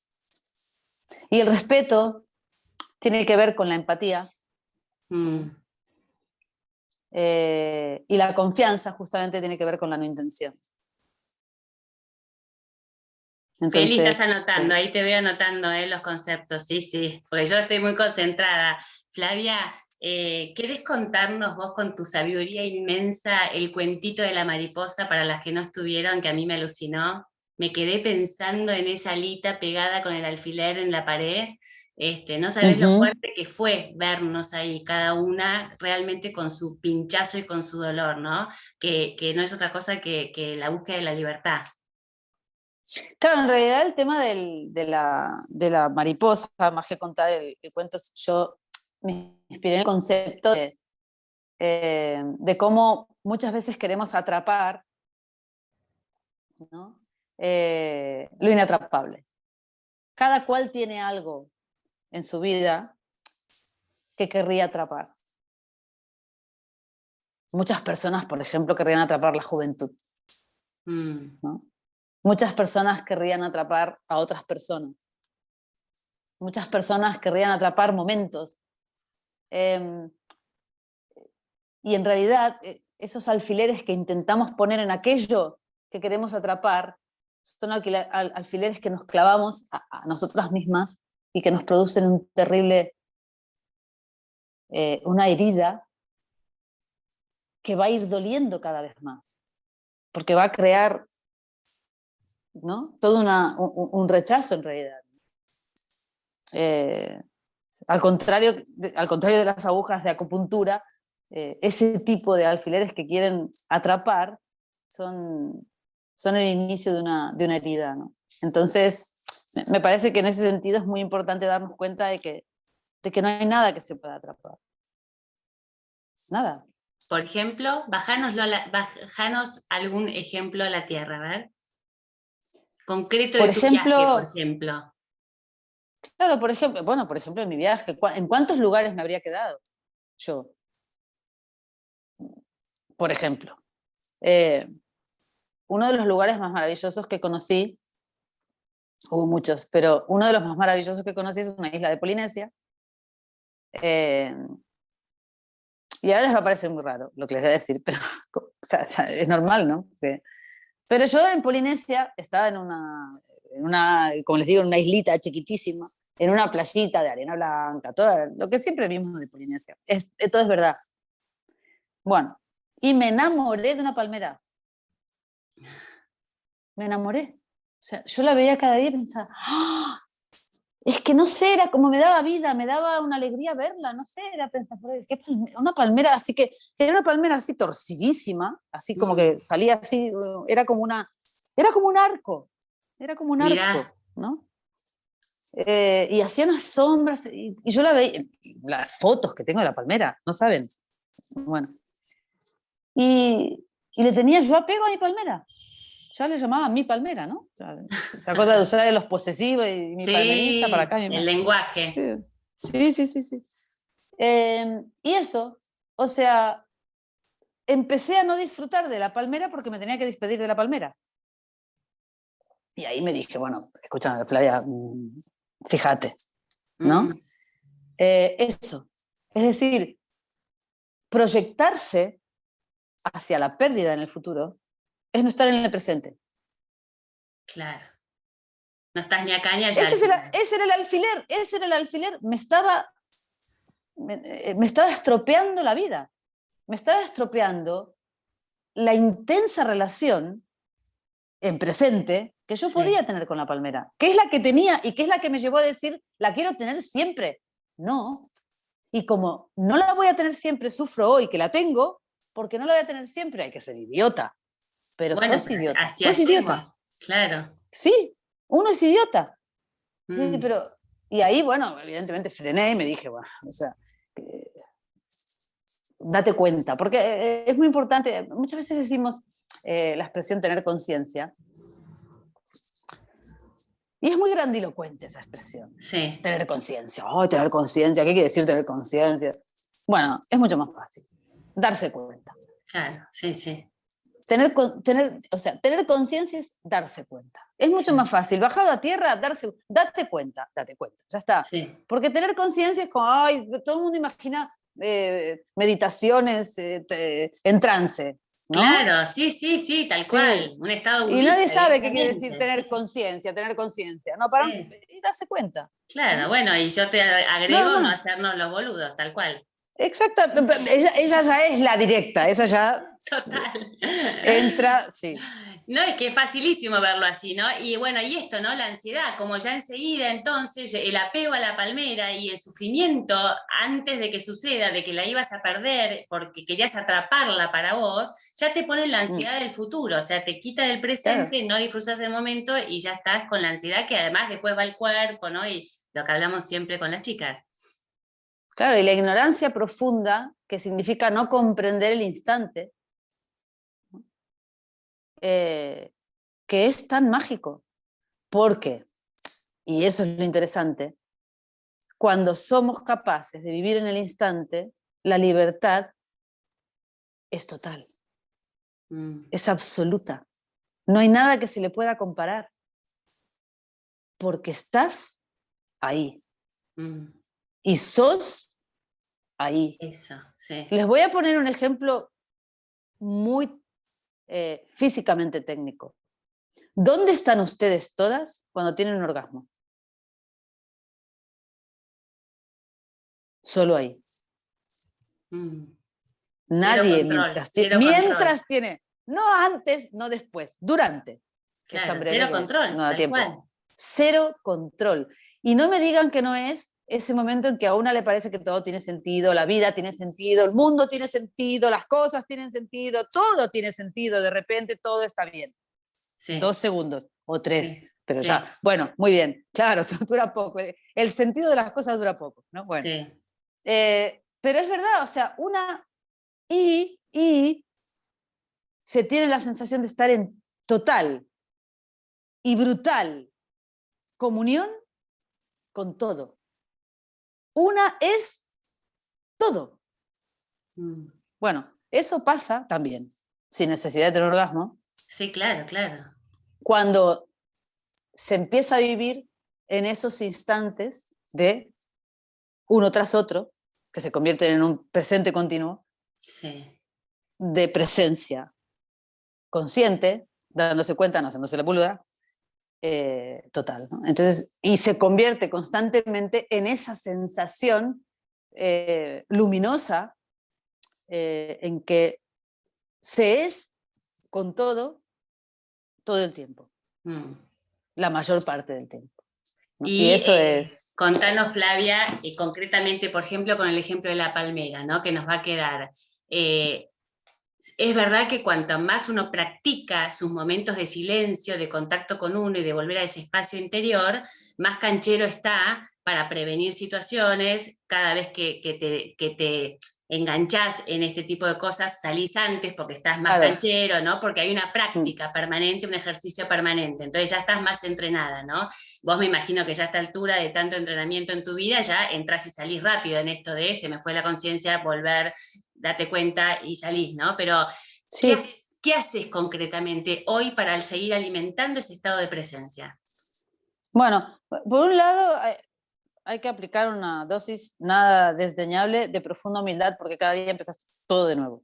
Y el respeto tiene que ver con la empatía. Y la confianza justamente tiene que ver con la no intención. Entonces, Feli, estás anotando, ahí te veo anotando los conceptos, sí, porque yo estoy muy concentrada. Flavia, ¿querés contarnos vos con tu sabiduría inmensa el cuentito de la mariposa para las que no estuvieron, que a mí me alucinó? Me quedé pensando en esa alita pegada con el alfiler en la pared. No sabés lo fuerte que fue vernos ahí, cada una realmente con su pinchazo y con su dolor, ¿no? Que no es otra cosa que la búsqueda de la libertad. Claro, en realidad el tema de la mariposa, más que contar el cuento, yo me inspiré en el concepto de cómo muchas veces queremos atrapar, ¿no? Lo inatrapable. Cada cual tiene algo en su vida que querría atrapar. Muchas personas, por ejemplo, querrían atrapar la juventud, ¿no? Muchas personas querrían atrapar a otras personas. Muchas personas querrían atrapar momentos. Y en realidad, esos alfileres que intentamos poner en aquello que queremos atrapar son alfileres que nos clavamos a nosotras mismas y que nos producen un terrible, una herida que va a ir doliendo cada vez más, porque va a crear, ¿no? Todo un rechazo en realidad. Al contrario de las agujas de acupuntura, ese tipo de alfileres que quieren atrapar son el inicio de una herida, ¿no? Entonces, me parece que en ese sentido es muy importante darnos cuenta de que no hay nada que se pueda atrapar. Nada. Por ejemplo, bajanos algún ejemplo a la tierra, a ver. Concreto de tu viaje, por ejemplo. Claro, por ejemplo, en mi viaje, ¿en cuántos lugares me habría quedado yo? Por ejemplo, uno de los lugares más maravillosos que conocí, hubo muchos, pero uno de los más maravillosos que conocí es una isla de Polinesia. Y ahora les va a parecer muy raro lo que les voy a decir, pero o sea, es normal, ¿no? Pero yo en Polinesia estaba en una, como les digo, en una islita chiquitísima, en una playita de arena blanca, lo que siempre vimos de Polinesia. Todo es verdad. Bueno, y me enamoré de una palmera. Me enamoré. O sea, yo la veía cada día y pensaba, ¡oh! Es que no sé, era como me daba vida, me daba una alegría verla, no sé, era pensar, una palmera así que, era una palmera así torcidísima, así como que salía así, era como un arco, ¿no? Y hacía unas sombras, y yo la veía, las fotos que tengo de la palmera, no saben, bueno. Y le tenía yo apego a mi palmera. Ya le llamaba mi palmera, ¿no? O sea, esta cosa de usar los posesivos y mi palmerita para acá. El lenguaje. Sí. Y eso, o sea, empecé a no disfrutar de la palmera porque me tenía que despedir de la palmera. Y ahí me dije, bueno, escúchame, Flavia, fíjate, ¿no? Eso. Es decir, proyectarse hacia la pérdida en el futuro es no estar en el presente. Claro. No estás ni acá ni allá. Ese era el alfiler, me estaba me estaba estropeando la vida, me estaba estropeando la intensa relación en presente que yo podía tener con la palmera, que es la que tenía y que es la que me llevó a decir, la quiero tener siempre. No. Y como no la voy a tener siempre, sufro hoy que la tengo, porque no la voy a tener siempre, hay que ser idiota. Pero Bueno, sos idiota, así sos idiota. hacemos, claro. Sí, uno es idiota. Sí, Mm. pero, y ahí, bueno, evidentemente frené y me dije, bueno, o sea, date cuenta, porque es muy importante, muchas veces decimos la expresión tener conciencia, y es muy grandilocuente esa expresión, Sí, tener conciencia, oh, tener conciencia, ¿qué quiere decir tener conciencia? Bueno, es mucho más fácil, darse cuenta. claro, sí, sí. Tener conciencia es darse cuenta. Es mucho más fácil, bajado a tierra, date cuenta, ya está. Sí. Porque tener conciencia es como, ay, todo el mundo imagina meditaciones en trance, ¿no? Claro, sí, sí, sí, tal cual, Sí. un estado Y nadie budista sabe qué quiere decir directamente. tener conciencia. No, para Sí. y darse cuenta. Claro, ¿No? bueno, y yo te Nada agrego no más. hacernos los boludos, tal cual. Exacto. Ella ya es la directa, esa ya Total. entra, sí. No, es que es facilísimo verlo así, ¿no? Y bueno, y esto, ¿no? La ansiedad, como ya enseguida entonces el apego a la palmera y el sufrimiento antes de que suceda, de que la ibas a perder porque querías atraparla para vos, ya te pone la ansiedad del futuro, o sea, te quita del Claro. presente, no disfrutas del momento y ya estás con la ansiedad que además después va al cuerpo, ¿no? Y lo que hablamos siempre con las chicas. Claro, y la ignorancia profunda, que significa no comprender el instante, que es tan mágico. Porque, y eso es lo interesante, cuando somos capaces de vivir en el instante, la libertad es total, es absoluta. No hay nada que se le pueda comparar, porque estás ahí y sos ahí. Eso, sí. Les voy a poner un ejemplo muy físicamente técnico. ¿Dónde están ustedes todas cuando tienen un orgasmo? Solo ahí. Cero Nadie control, cero control. mientras tiene, no antes, no después, durante, que es tan Claro, breve cero que control, no da tal tiempo. cual. Cero control. Y no me digan que no es ese momento en que a una le parece que todo tiene sentido, la vida tiene sentido, el mundo tiene sentido, las cosas tienen sentido, todo tiene sentido, de repente todo está bien. Sí, 2 segundos o 3, sí, pero sí, ya, bueno, muy bien, claro, eso dura poco. El sentido de las cosas dura poco, ¿no? Bueno, sí. pero es verdad, o sea, y se tiene la sensación de estar en total y brutal comunión con todo. Una es todo. Bueno, eso pasa también, sin necesidad de tener orgasmo, Sí, claro, claro. cuando se empieza a vivir en esos instantes de uno tras otro, que se convierten en un presente continuo, Sí. de presencia consciente, dándose cuenta, no haciéndose la boluda, total. ¿No? Entonces, y se convierte constantemente en esa sensación luminosa en que se es con todo el tiempo, la mayor parte del tiempo. ¿No? Y Y eso es... contanos, Flavia, concretamente, por ejemplo, con el ejemplo de la palmera, ¿no? Que nos va a quedar. Es verdad que cuanto más uno practica sus momentos de silencio, de contacto con uno y de volver a ese espacio interior, más canchero está para prevenir situaciones. Cada vez que te enganchás en este tipo de cosas, salís antes porque estás más Claro. canchero, ¿no? Porque hay una práctica permanente, un ejercicio permanente. Entonces ya estás más entrenada, ¿no? Vos me imagino que ya a esta altura de tanto entrenamiento en tu vida, ya entras y salís rápido en esto de se me fue la conciencia, volver, date cuenta y salís, ¿no? Pero, Sí. ¿qué haces concretamente hoy para seguir alimentando ese estado de presencia? Bueno, por un lado hay que aplicar una dosis nada desdeñable de profunda humildad porque cada día empezás todo de nuevo.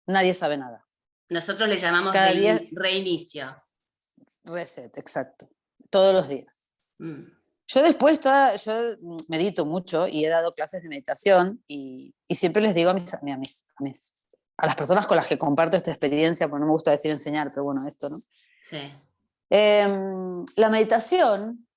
Nadie sabe nada. Nosotros le llamamos Cada día reinicio. reset, exacto. Todos los días. Yo yo medito mucho y he dado clases de meditación y siempre les digo a las personas con las que comparto esta experiencia, porque no me gusta decir enseñar, pero bueno, esto, ¿no? Sí. La meditación,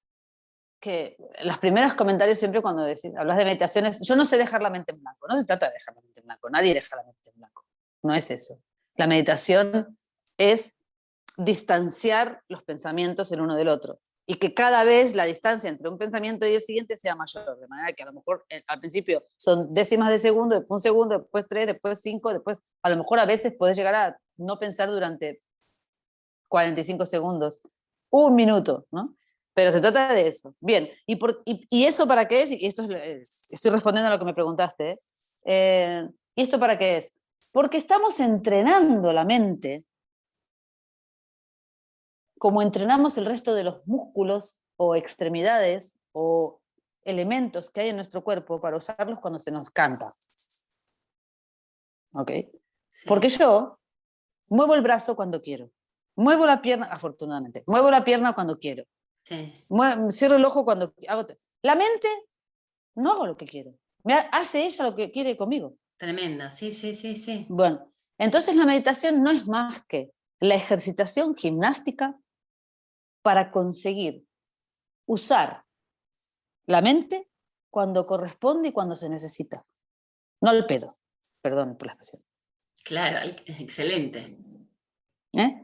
que los primeros comentarios siempre cuando hablas de meditaciones, yo no sé dejar la mente en blanco, no se trata de dejar la mente en blanco, nadie deja la mente en blanco, no es eso. La meditación es distanciar los pensamientos el uno del otro y que cada vez la distancia entre un pensamiento y el siguiente sea mayor, de manera que a lo mejor al principio son décimas de segundo, después un segundo, después 3, después 5, después a lo mejor a veces podés llegar a no pensar durante 45 segundos, un minuto, ¿no? Pero se trata de eso. Bien, ¿y eso para qué es? Y esto estoy respondiendo a lo que me preguntaste. ¿Y esto para qué es? Porque estamos entrenando la mente como entrenamos el resto de los músculos o extremidades o elementos que hay en nuestro cuerpo para usarlos cuando se nos canta. ¿Ok? Sí. Porque yo muevo el brazo cuando quiero. Muevo la pierna, afortunadamente. Muevo la pierna cuando quiero. Sí. Cierro el ojo cuando hago. La mente no hago lo que quiero. Hace ella lo que quiere conmigo. Tremendo, sí, sí, sí, sí. Bueno, entonces la meditación no es más que la ejercitación gimnástica para conseguir usar la mente cuando corresponde y cuando se necesita. No al pedo, perdón por la expresión. Claro, excelente.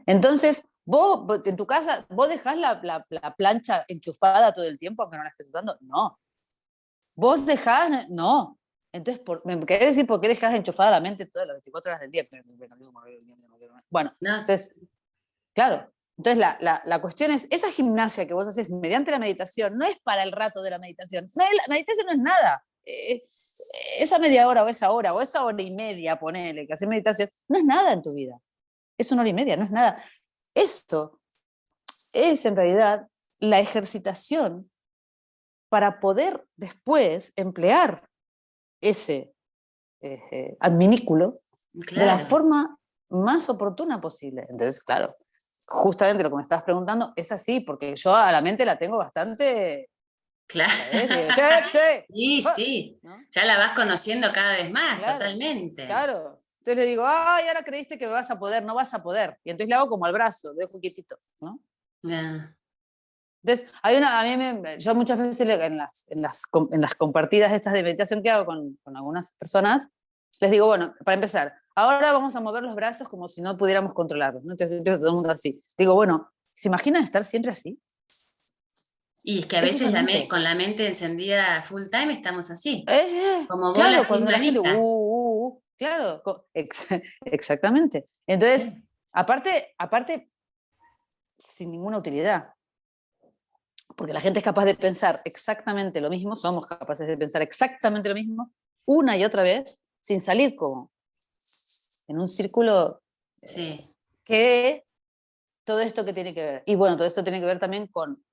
Entonces, vos en tu casa, ¿vos dejás la plancha enchufada todo el tiempo aunque no la estés usando? No. ¿Vos dejás? No. Entonces, me querés decir por qué dejás enchufada la mente todas las 24 horas del día. Bueno, No. entonces, claro. Entonces, la cuestión es, esa gimnasia que vos haces mediante la meditación no es para el rato de la meditación. No, la meditación no es nada. Esa media hora o esa hora y media, ponele, que haces meditación, no es nada en tu vida. Es una hora y media, no es nada. Esto es en realidad la ejercitación para poder después emplear ese adminículo de la Claro. forma más oportuna posible. Entonces, claro, justamente lo que me estabas preguntando es así, porque yo a la mente la tengo bastante... Claro. Digo, che, Sí, sí. ¿no? Ya la vas conociendo cada vez más, Claro, totalmente. claro. Entonces le digo, ay, ahora creíste que vas a poder, no vas a poder. Y entonces le hago como al brazo, lo dejo quietito, ¿no? Yeah. Entonces, yo muchas veces en las compartidas estas de meditación que hago con algunas personas, les digo, bueno, para empezar, ahora vamos a mover los brazos como si no pudiéramos controlarlos, ¿no? Entonces empieza todo el mundo así. Digo, bueno, ¿se imaginan estar siempre así? Y es que a Eso es veces la mente. con la mente encendida full time estamos así, como bolas Claro, sin cuando la gente, manija. claro, exactamente. Entonces, Sí. aparte, sin ninguna utilidad. Porque la gente es capaz de pensar exactamente lo mismo, somos capaces de pensar exactamente lo mismo una y otra vez, sin salir como en un círculo Sí. que todo esto que tiene que ver. Y bueno, todo esto tiene que ver también con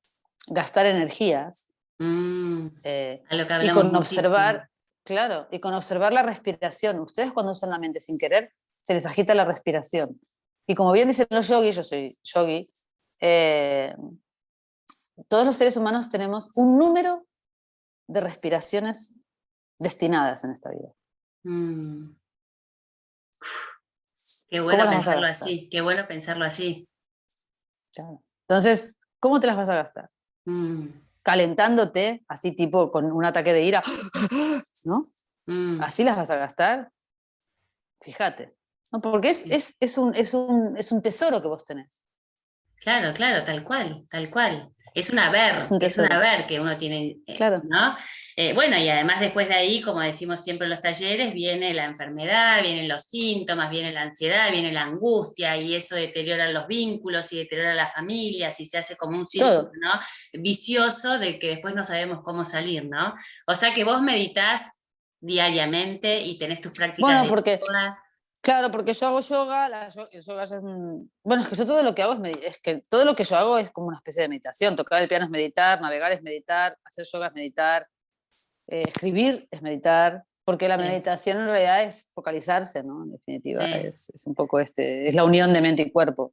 gastar energías Mm, a lo que y hablamos con muchísimo. observar, claro, y con observar la respiración. Ustedes cuando usan la mente sin querer, se les agita la respiración. Y como bien dicen los yogis, yo soy yogi, todos los seres humanos tenemos un número de respiraciones destinadas en esta vida. Mm, qué ¿Cómo bueno las vas a pensarlo gastar? así, qué bueno pensarlo así. Claro. Entonces, ¿cómo te las vas a gastar? Mm, Calentándote, así tipo con un ataque de ira, ¿no? mm. ¿Así las vas a gastar? Fíjate. ¿No? Porque es un tesoro que vos tenés. Claro, claro, tal cual, tal cual. Es un Es un tesoro. haber que uno tiene, Claro. ¿no? Bueno, y además después de ahí, como decimos siempre en los talleres, viene la enfermedad, vienen los síntomas, viene la ansiedad, viene la angustia, y eso deteriora los vínculos y deteriora las familias, y se hace como un círculo, Todo. ¿no? Vicioso de que después no sabemos cómo salir, ¿no? O sea que vos meditas diariamente y tenés tus prácticas Bueno, de porque, yoga. claro, porque yo hago yoga, el yoga ya es bueno, es que yo todo lo que hago es que todo lo que yo hago es como una especie de meditación. Tocar el piano es meditar, navegar es meditar, hacer yoga es meditar, escribir es meditar, porque la Sí, meditación en realidad es focalizarse, ¿no? En definitiva, sí. es un poco es la unión de mente y cuerpo.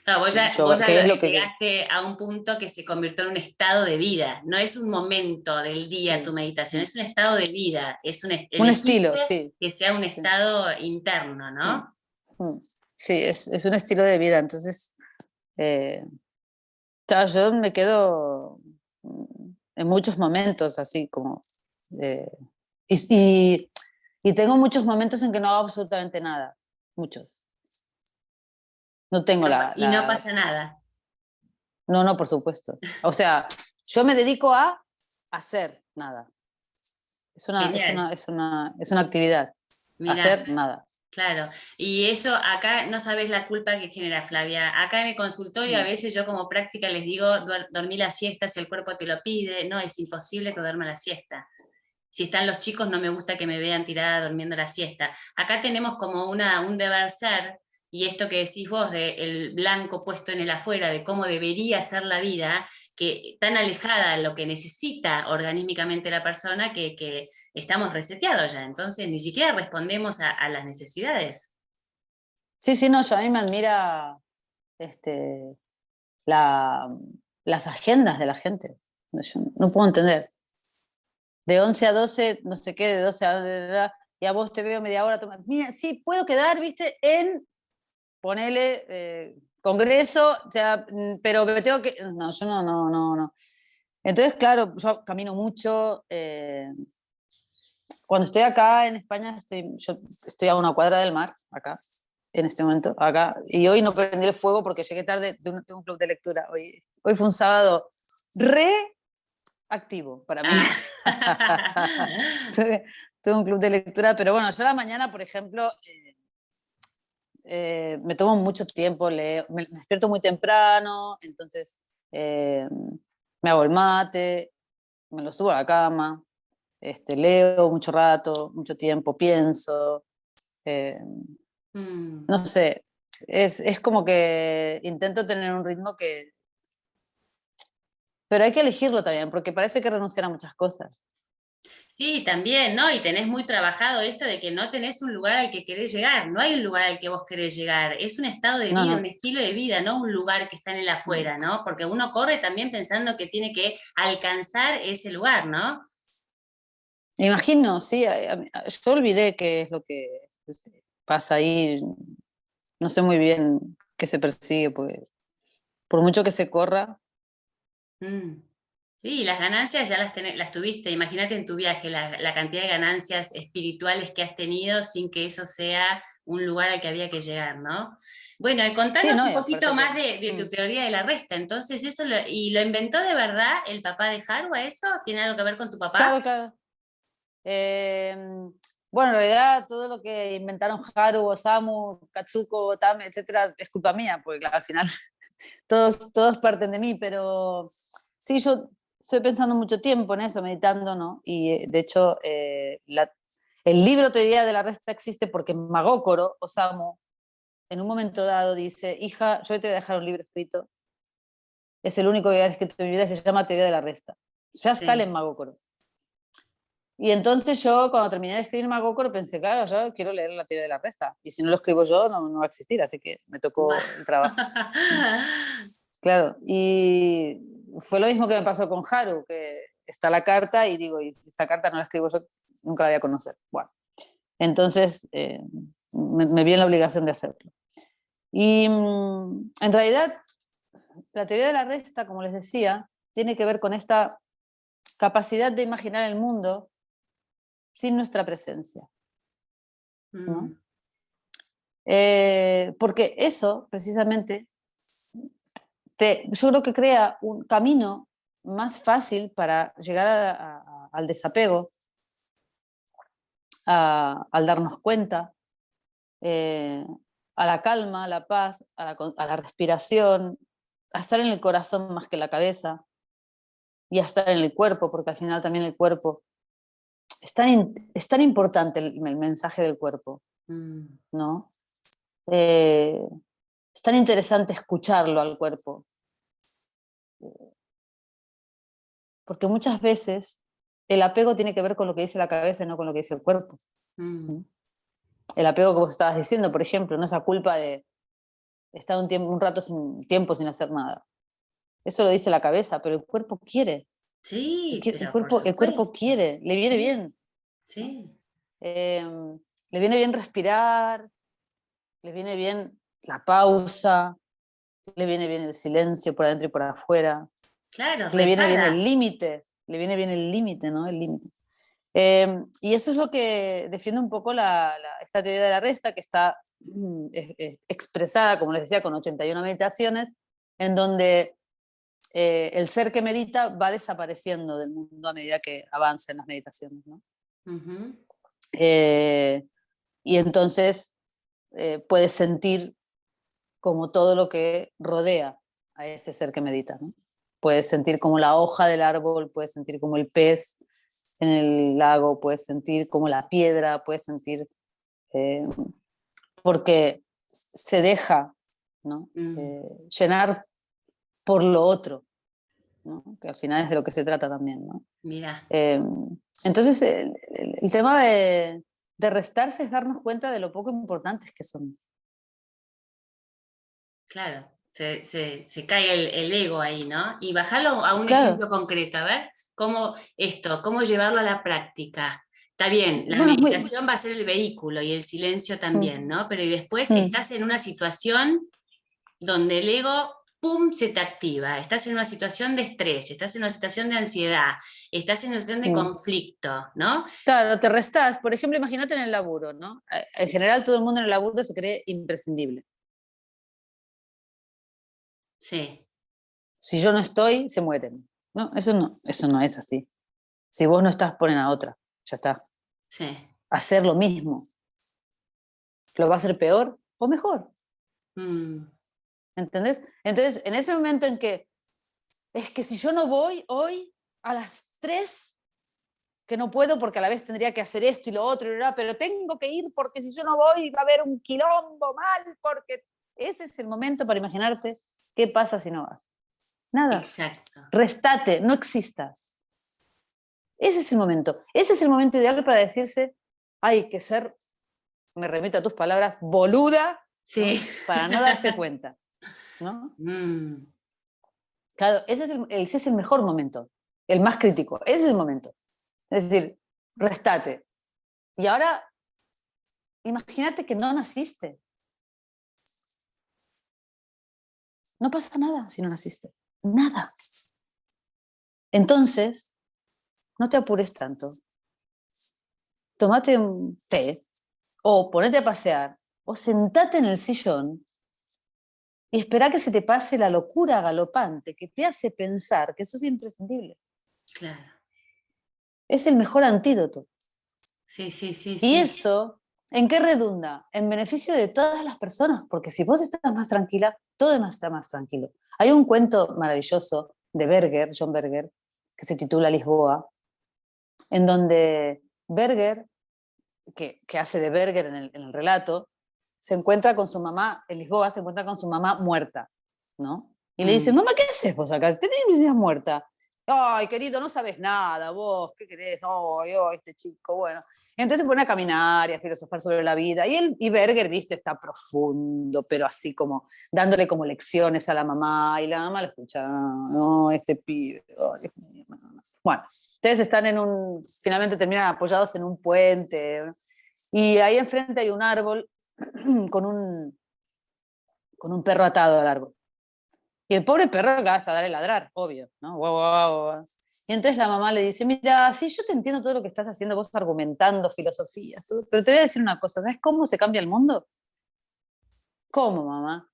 No, Yo, vos ya ¿qué es lo que llegaste a un punto que se convirtió en un estado de vida. No es un momento del día tu sí, meditación, es un estado de vida. un Elegiste estilo, sí, que sea un sí, estado interno, mm, ¿no? sí, es un estilo de vida, entonces, eh, yo me quedo en muchos momentos así como, eh, y, y, y tengo muchos momentos en que no hago absolutamente nada, muchos. No tengo Y no pasa nada. no, no, por supuesto. O sea, yo me dedico a hacer nada. Genial. Es una actividad. Mira, Hacer nada. claro. Y eso acá no sabes la culpa que genera, Flavia. Acá en el consultorio a Mm. veces yo como práctica les digo, dormí la siesta si el cuerpo te lo pide. No, es imposible que duerma la siesta. Si están los chicos, no me gusta que me vean tirada durmiendo la siesta. Acá tenemos como un deber ser, y esto que decís vos, de el blanco puesto en el afuera, de cómo debería ser la vida, que tan alejada de lo que necesita organímicamente la persona, que estamos reseteados ya. Entonces, ni siquiera respondemos a las necesidades. Sí, sí, no, yo a mí me admira este, la, las agendas de la gente. Yo no puedo entender. De 11 a 12 no sé qué, de 12 a... Y a vos te veo media hora. Mira, sí, puedo quedar, viste, en, ponele, congreso, o sea, pero me tengo que... No, yo no. Entonces, claro, yo camino mucho. Cuando estoy acá en España, yo estoy a una cuadra del mar, acá, en este momento, acá. Y hoy no prendí el fuego porque llegué tarde de un club de lectura. Hoy fue un sábado reactivo para mí. Ah. Tuve un club de lectura, pero bueno, yo a la mañana, por ejemplo, me tomo mucho tiempo, leo, me despierto muy temprano, entonces eh, me hago el mate, me lo subo a la cama, leo mucho rato, mucho tiempo, pienso, eh, Mm. no sé, es como que intento tener un ritmo que... Pero hay que elegirlo también, porque parece que renunciar a muchas cosas. Sí, también, ¿no? Y tenés muy trabajado esto de que no tenés un lugar al que querés llegar, no hay un lugar al que vos querés llegar, es un estado de No, vida, un no. estilo de vida, no un lugar que está en el afuera, ¿no? Porque uno corre también pensando que tiene que alcanzar ese lugar, ¿no? Imagino, sí, yo olvidé qué es lo que pasa ahí, no sé muy bien qué se persigue, porque por mucho que se corra, Mm. Sí, las ganancias ya las tuviste. Imagínate en tu viaje la cantidad de ganancias espirituales que has tenido sin que eso sea un lugar al que había que llegar, ¿no? Bueno, y sí, contanos no, un y poquito aparte que... más de tu Mm. teoría de la resta. Entonces, ¿y lo inventó de verdad el papá de Haru a eso? ¿Tiene algo que ver con tu papá? Claro, claro. Eh, bueno, en realidad todo lo que inventaron Haru, Osamu, Katsuko, Tame, etcétera, es culpa mía, porque claro, al final todos parten de mí, pero sí, yo estoy pensando mucho tiempo en eso, meditando, ¿no? Y de hecho, el libro Teoría de la Resta existe porque Magokoro Osamu, en un momento dado, dice: hija, yo te voy a dejar un libro escrito, es el único que voy a haber escrito en mi vida, se llama Teoría de la Resta. Ya sale en Sí. Magokoro. Y entonces yo, cuando terminé de escribir Magokoro, pensé, claro, yo quiero leer la teoría de la resta. Y si no lo escribo yo, no va a existir, así que me Guau. tocó el trabajo. Claro, y fue lo mismo que me pasó con Haru, que está la carta y digo, y si esta carta no la escribo yo, nunca la voy a conocer. Bueno, entonces me vi en la obligación de hacerlo. Y en realidad, la teoría de la resta, como les decía, tiene que ver con esta capacidad de imaginar el mundo sin nuestra presencia, ¿no? Mm, Porque eso, precisamente, yo creo que crea un camino más fácil para llegar al desapego, al darnos cuenta, eh, a la calma, a la paz, a la respiración, a estar en el corazón más que en la cabeza y a estar en el cuerpo, porque al final también el cuerpo es tan importante el mensaje del cuerpo, mm. ¿no? Eh, es tan interesante escucharlo al cuerpo, porque muchas veces el apego tiene que ver con lo que dice la cabeza y no con lo que dice el cuerpo. Mm. El apego que vos estabas diciendo, por ejemplo, ¿no? Esa culpa de está un rato tiempo sin hacer nada. Eso lo dice la cabeza, pero el cuerpo quiere. Sí, El pero por cuerpo, el cuerpo supuesto. quiere, le viene Sí, bien, ¿no? sí. Le viene bien respirar, le viene bien la pausa, le viene bien el silencio por adentro y por afuera, Claro, le viene bien el repara. límite, le viene bien el límite, ¿no? El límite. Y eso es lo que defiende un poco esta teoría de la resta, que está expresada, como les decía, con 81 meditaciones, en donde el ser que medita va desapareciendo del mundo a medida que avanza en las meditaciones, ¿no? Ujú. Y entonces puedes sentir como todo lo que rodea a ese ser que medita, ¿no? Puedes sentir como la hoja del árbol, puedes sentir como el pez en el lago, puedes sentir como la piedra, puedes sentir, eh, porque se deja, ¿no? Mm, Llenar por lo otro, ¿no? Que al final es de lo que se trata también, ¿no? mira, Eh, entonces, el tema de restarse es darnos cuenta de lo poco importantes que somos. claro, se cae el ego ahí, ¿no? Y bajarlo a un Claro, ejemplo concreto, a ver, cómo llevarlo a la práctica. Está bien, la bueno, es muy... meditación va a ser el vehículo y el silencio también, Mm, ¿no? Pero y después mm, estás en una situación donde el ego, ¡pum!, se te activa. Estás en una situación de estrés, estás en una situación de ansiedad, estás en una situación de mm. conflicto, ¿no? Claro, te restás. Por ejemplo, imagínate en el laburo, ¿no? En general, todo el mundo en el laburo se cree imprescindible. Sí, Si yo no estoy, se mueren. No, eso no es así. Si vos no estás, ponen a otra. Ya está. sí. Hacer lo mismo. ¿Lo va a hacer peor o mejor? Mm, ¿Entendés? Entonces, en ese momento en que es que si yo no voy hoy a las 3 que no puedo porque a la vez tendría que hacer esto y lo otro, pero tengo que ir porque si yo no voy va a haber un quilombo mal, porque ese es el momento para imaginarte qué pasa si no vas. Nada. exacto. Restate, no existas. Ese es el momento. Ese es el momento ideal para decirse, hay que ser, me remito a tus palabras, boluda, Sí. ¿no? Para no darse cuenta, ¿no? Mm, Claro, ese es el mejor momento, el más crítico, ese es el momento. Es decir, restate. Y ahora, imagínate que no naciste. No pasa nada si no naciste. Nada. Entonces, no te apures tanto. Tómate un té, o ponete a pasear, o sentate en el sillón y espera que se te pase la locura galopante que te hace pensar que sos imprescindible. claro. Es el mejor antídoto. Sí, sí, sí, Y sí. eso, ¿en qué redunda? En beneficio de todas las personas, porque si vos estás más tranquila, todo demás está más tranquilo. Hay un cuento maravilloso de Berger, John Berger, que se titula Lisboa, en donde Berger, que hace de Berger en el relato, se encuentra con su mamá, en Lisboa se encuentra con su mamá muerta, ¿no? Y le dice, Mm, mamá, ¿qué haces vos acá? Tenés una muerta. Ay, querido, no sabes nada, vos, ¿qué querés? Ay, oh, este chico, bueno. Entonces se pone a caminar y a filosofar sobre la vida. Y Berger, viste, está profundo, pero así como dándole como lecciones a la mamá. Y la mamá lo escucha, no, este pibe, oh, Dios mío, no, no. Bueno, entonces están finalmente terminan apoyados en un puente. Y ahí enfrente hay un árbol con con un perro atado al árbol. Y el pobre perro acaba hasta darle ladrar, obvio, ¿no? Guau, guau, guau. Y entonces la mamá le dice, mira, sí, yo te entiendo todo lo que estás haciendo, vos argumentando filosofías, todo, pero te voy a decir una cosa, ¿sabes cómo se cambia el mundo? ¿Cómo, mamá?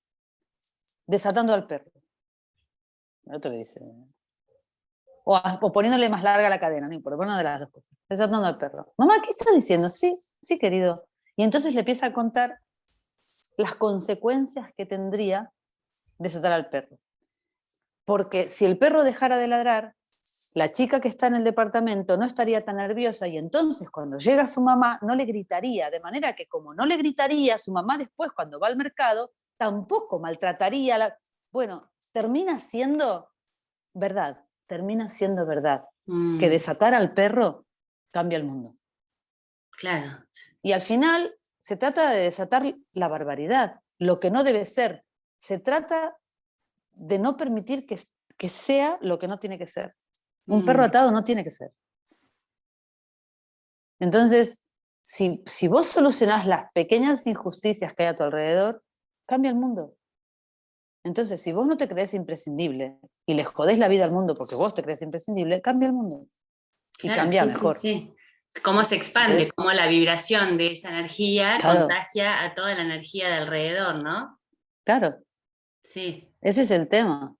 Desatando al perro. El otro le dice, o poniéndole más larga la cadena, no importa, una de las dos cosas. Desatando al perro. Mamá, ¿qué estás diciendo? Sí, sí, querido. Y entonces le empieza a contar las consecuencias que tendría desatar al perro. Porque si el perro dejara de ladrar, la chica que está en el departamento no estaría tan nerviosa y entonces cuando llega su mamá no le gritaría, de manera que como no le gritaría, su mamá después cuando va al mercado tampoco maltrataría. Bueno, termina siendo verdad, que mm, desatar al perro cambia el mundo. claro. Y al final se trata de desatar la barbaridad, lo que no debe ser, se trata de no permitir que sea lo que no tiene que ser. Un perro atado no tiene que ser. Entonces, si vos solucionás las pequeñas injusticias que hay a tu alrededor, cambia el mundo. Entonces, si vos no te crees imprescindible y le jodés la vida al mundo porque vos te crees imprescindible, cambia el mundo. Y Claro, cambia sí, mejor. sí. Cómo se expande, Entonces, cómo la vibración de esa energía claro, contagia a toda la energía de alrededor, ¿no? claro, Sí. ese es el tema.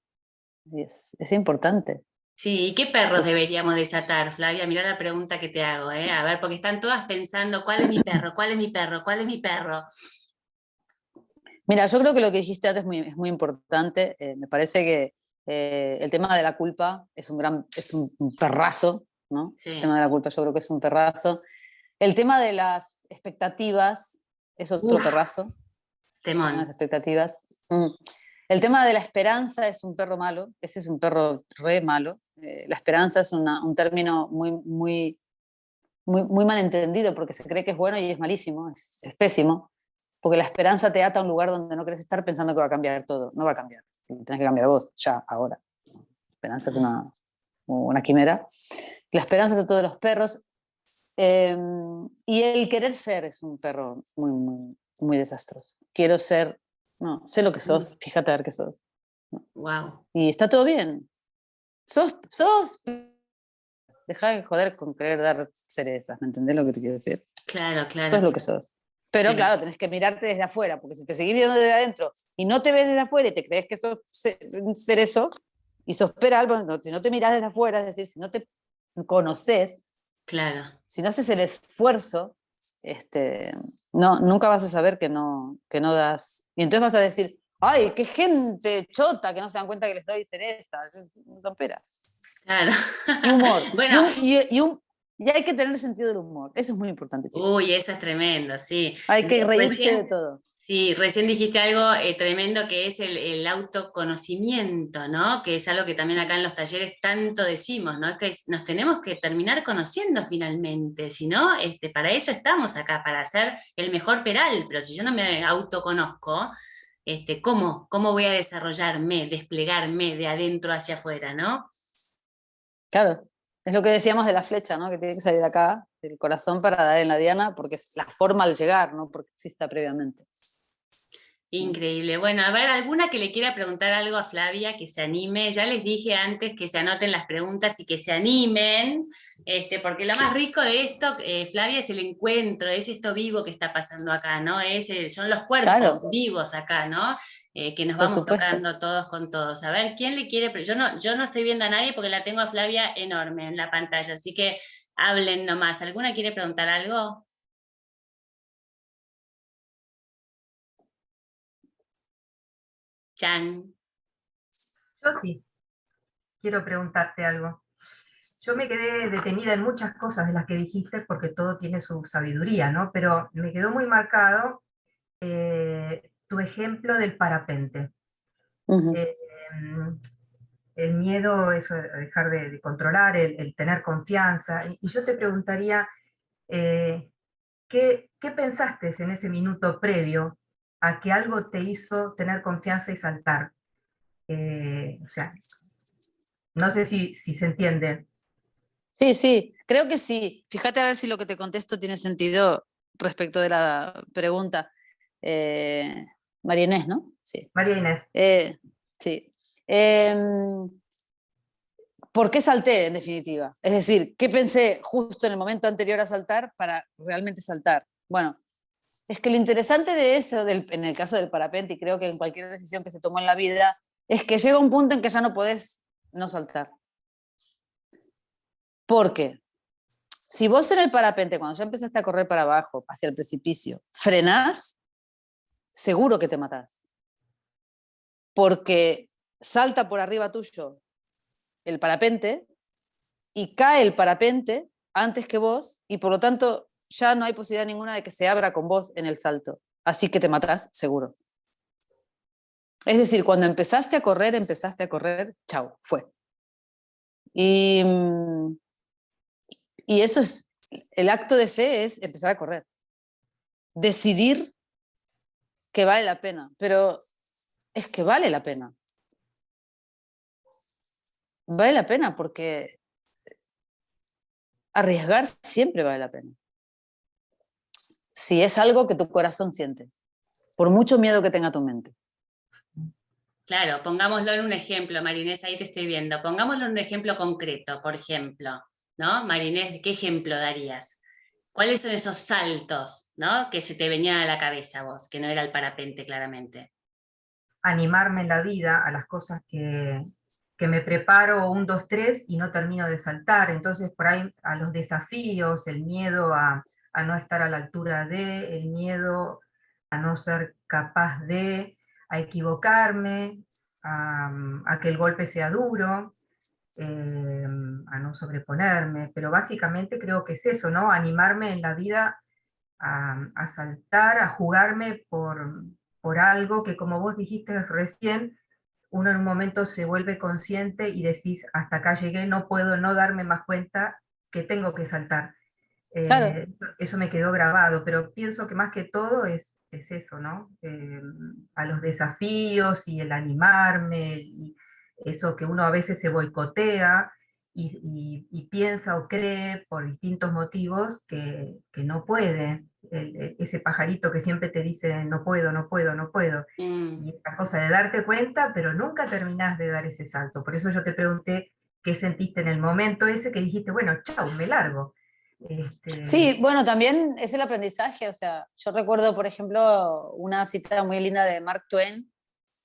Es importante. Sí, ¿y qué perros Es, deberíamos desatar, Flavia? Mirá la pregunta que te hago, ¿eh? A ver, porque están todas pensando, ¿cuál es mi perro? ¿Cuál es mi perro? ¿Cuál es mi perro? mira, yo creo que lo que dijiste antes es muy importante. Me parece que el tema de la culpa es un perrazo, ¿no? El Sí. tema de la culpa yo creo que es un perrazo. El tema de las expectativas es otro Uf, perrazo. El tema de temón. las expectativas. El tema de la esperanza es un perro malo. Ese es un perro re malo. La esperanza es un término muy malentendido porque se cree que es bueno y es malísimo, es pésimo. Porque la esperanza te ata a un lugar donde no querés estar pensando que va a cambiar todo. No va a cambiar. Tenés que cambiar vos, ya, ahora. La esperanza es una quimera. La esperanza es de todos los perros. Y el querer ser es un perro muy desastroso. Quiero ser, no, sé lo que sos, fíjate a ver qué sos. ¿No? Wow. Y está todo bien. Dejá de joder con querer dar cerezas, ¿me entendés lo que te quiero decir? Claro, Sos claro. lo que sos. Pero Sí. claro, tenés que mirarte desde afuera, porque si te seguís viendo desde adentro y no te ves desde afuera y te crees que sos cerezo y sos peral, bueno, si no te mirás desde afuera, es decir, si no te conoces, Claro. si no haces el esfuerzo, no, nunca vas a saber que no das. Y entonces vas a decir, ay, qué gente chota que no se dan cuenta que les doy cereza, son peras. Claro. Y humor. Bueno, Y hay que tener sentido del humor. Eso es muy importante, chicos. uy, eso es tremendo, sí. Hay que reírse de Recién, todo. sí, recién dijiste algo tremendo que es el autoconocimiento, ¿no? Que es algo que también acá en los talleres tanto decimos, ¿no? Que nos tenemos que terminar conociendo finalmente, si no, para eso estamos acá, para ser el mejor peral, pero si yo no me autoconozco, ¿cómo voy a desarrollarme, desplegarme de adentro hacia afuera, ¿no? Claro. Es lo que decíamos de la flecha, ¿no? Que tiene que salir de acá, del corazón, para dar en la diana, porque es la forma al llegar, no porque exista previamente. ¿No? Increíble. Bueno, a ver, alguna que le quiera preguntar algo a Flavia, que se anime. Ya les dije antes que se anoten las preguntas y que se animen, porque lo más rico de esto, Flavia, es el encuentro, es esto vivo que está pasando acá, ¿no? Son los Claro, cuerpos vivos acá, ¿no? Que nos por vamos supuesto. tocando todos con todos. A ver, ¿quién le quiere? Yo no estoy viendo a nadie porque la tengo a Flavia enorme en la pantalla, así que hablen nomás. ¿Alguna quiere preguntar algo? Chan. Yo sí, quiero preguntarte algo. Yo me quedé detenida en muchas cosas de las que dijiste porque todo tiene su sabiduría, ¿no? Pero me quedó muy marcado tu ejemplo del parapente. Ujú. Eh, el miedo, eso, dejar de controlar, el tener confianza. Y yo te preguntaría, eh, ¿qué pensaste en ese minuto previo a que algo te hizo tener confianza y saltar? O sea, no sé si se entiende. Sí, sí, creo que sí. Fíjate a ver si lo que te contesto tiene sentido respecto de la pregunta. Eh, María Inés, ¿no? Sí. María Inés. Sí. ¿Por qué salté, en definitiva? Es decir, ¿qué pensé justo en el momento anterior a saltar para realmente saltar? Bueno, es que lo interesante de eso, en el caso del parapente, y creo que en cualquier decisión que se tomó en la vida, es que llega un punto en que ya no podés no saltar. ¿Por qué? Si vos en el parapente, cuando ya empezaste a correr para abajo, hacia el precipicio, frenás, seguro que te matás. Porque salta por arriba tuyo el parapente y cae el parapente antes que vos y por lo tanto ya no hay posibilidad ninguna de que se abra con vos en el salto. Así que te matás seguro. Es decir, cuando empezaste a correr, chau, fue. Y, y eso es, el acto de fe es empezar a correr. Decidir que vale la pena. Pero es que vale la pena. Vale la pena porque arriesgar siempre vale la pena. Si es algo que tu corazón siente, por mucho miedo que tenga tu mente. Claro, pongámoslo en un ejemplo, Marinés, ahí te estoy viendo. Pongámoslo en un ejemplo concreto, por ejemplo, ¿no? Marinés, ¿qué ejemplo darías? ¿Cuáles son esos saltos, ¿no? Que se te venían a la cabeza a vos, que no era el parapente, claramente? Animarme en la vida a las cosas que me preparo 1, 2, 3 y no termino de saltar. Entonces, por ahí a los desafíos, el miedo a no estar a la altura de, el miedo a no ser capaz de, a equivocarme, a que el golpe sea duro, a no sobreponerme. Pero básicamente creo que es eso, ¿no? Animarme en la vida a saltar, a jugarme por algo que, como vos dijiste recién, uno en un momento se vuelve consciente y decís, hasta acá llegué, no puedo no darme más cuenta que tengo que saltar. Claro. Eso me quedó grabado, pero pienso que más que todo es eso, ¿no? A los desafíos y el animarme, y eso que uno a veces se boicotea y piensa o cree por distintos motivos que no puede. Ese pajarito que siempre te dice, no puedo, no puedo, no puedo. Mm. Y esta cosa de darte cuenta, pero nunca terminás de dar ese salto. Por eso yo te pregunté qué sentiste en el momento ese que dijiste, bueno, chau, me largo. Sí, bueno, también es el aprendizaje. O sea, yo recuerdo, por ejemplo, una cita muy linda de Mark Twain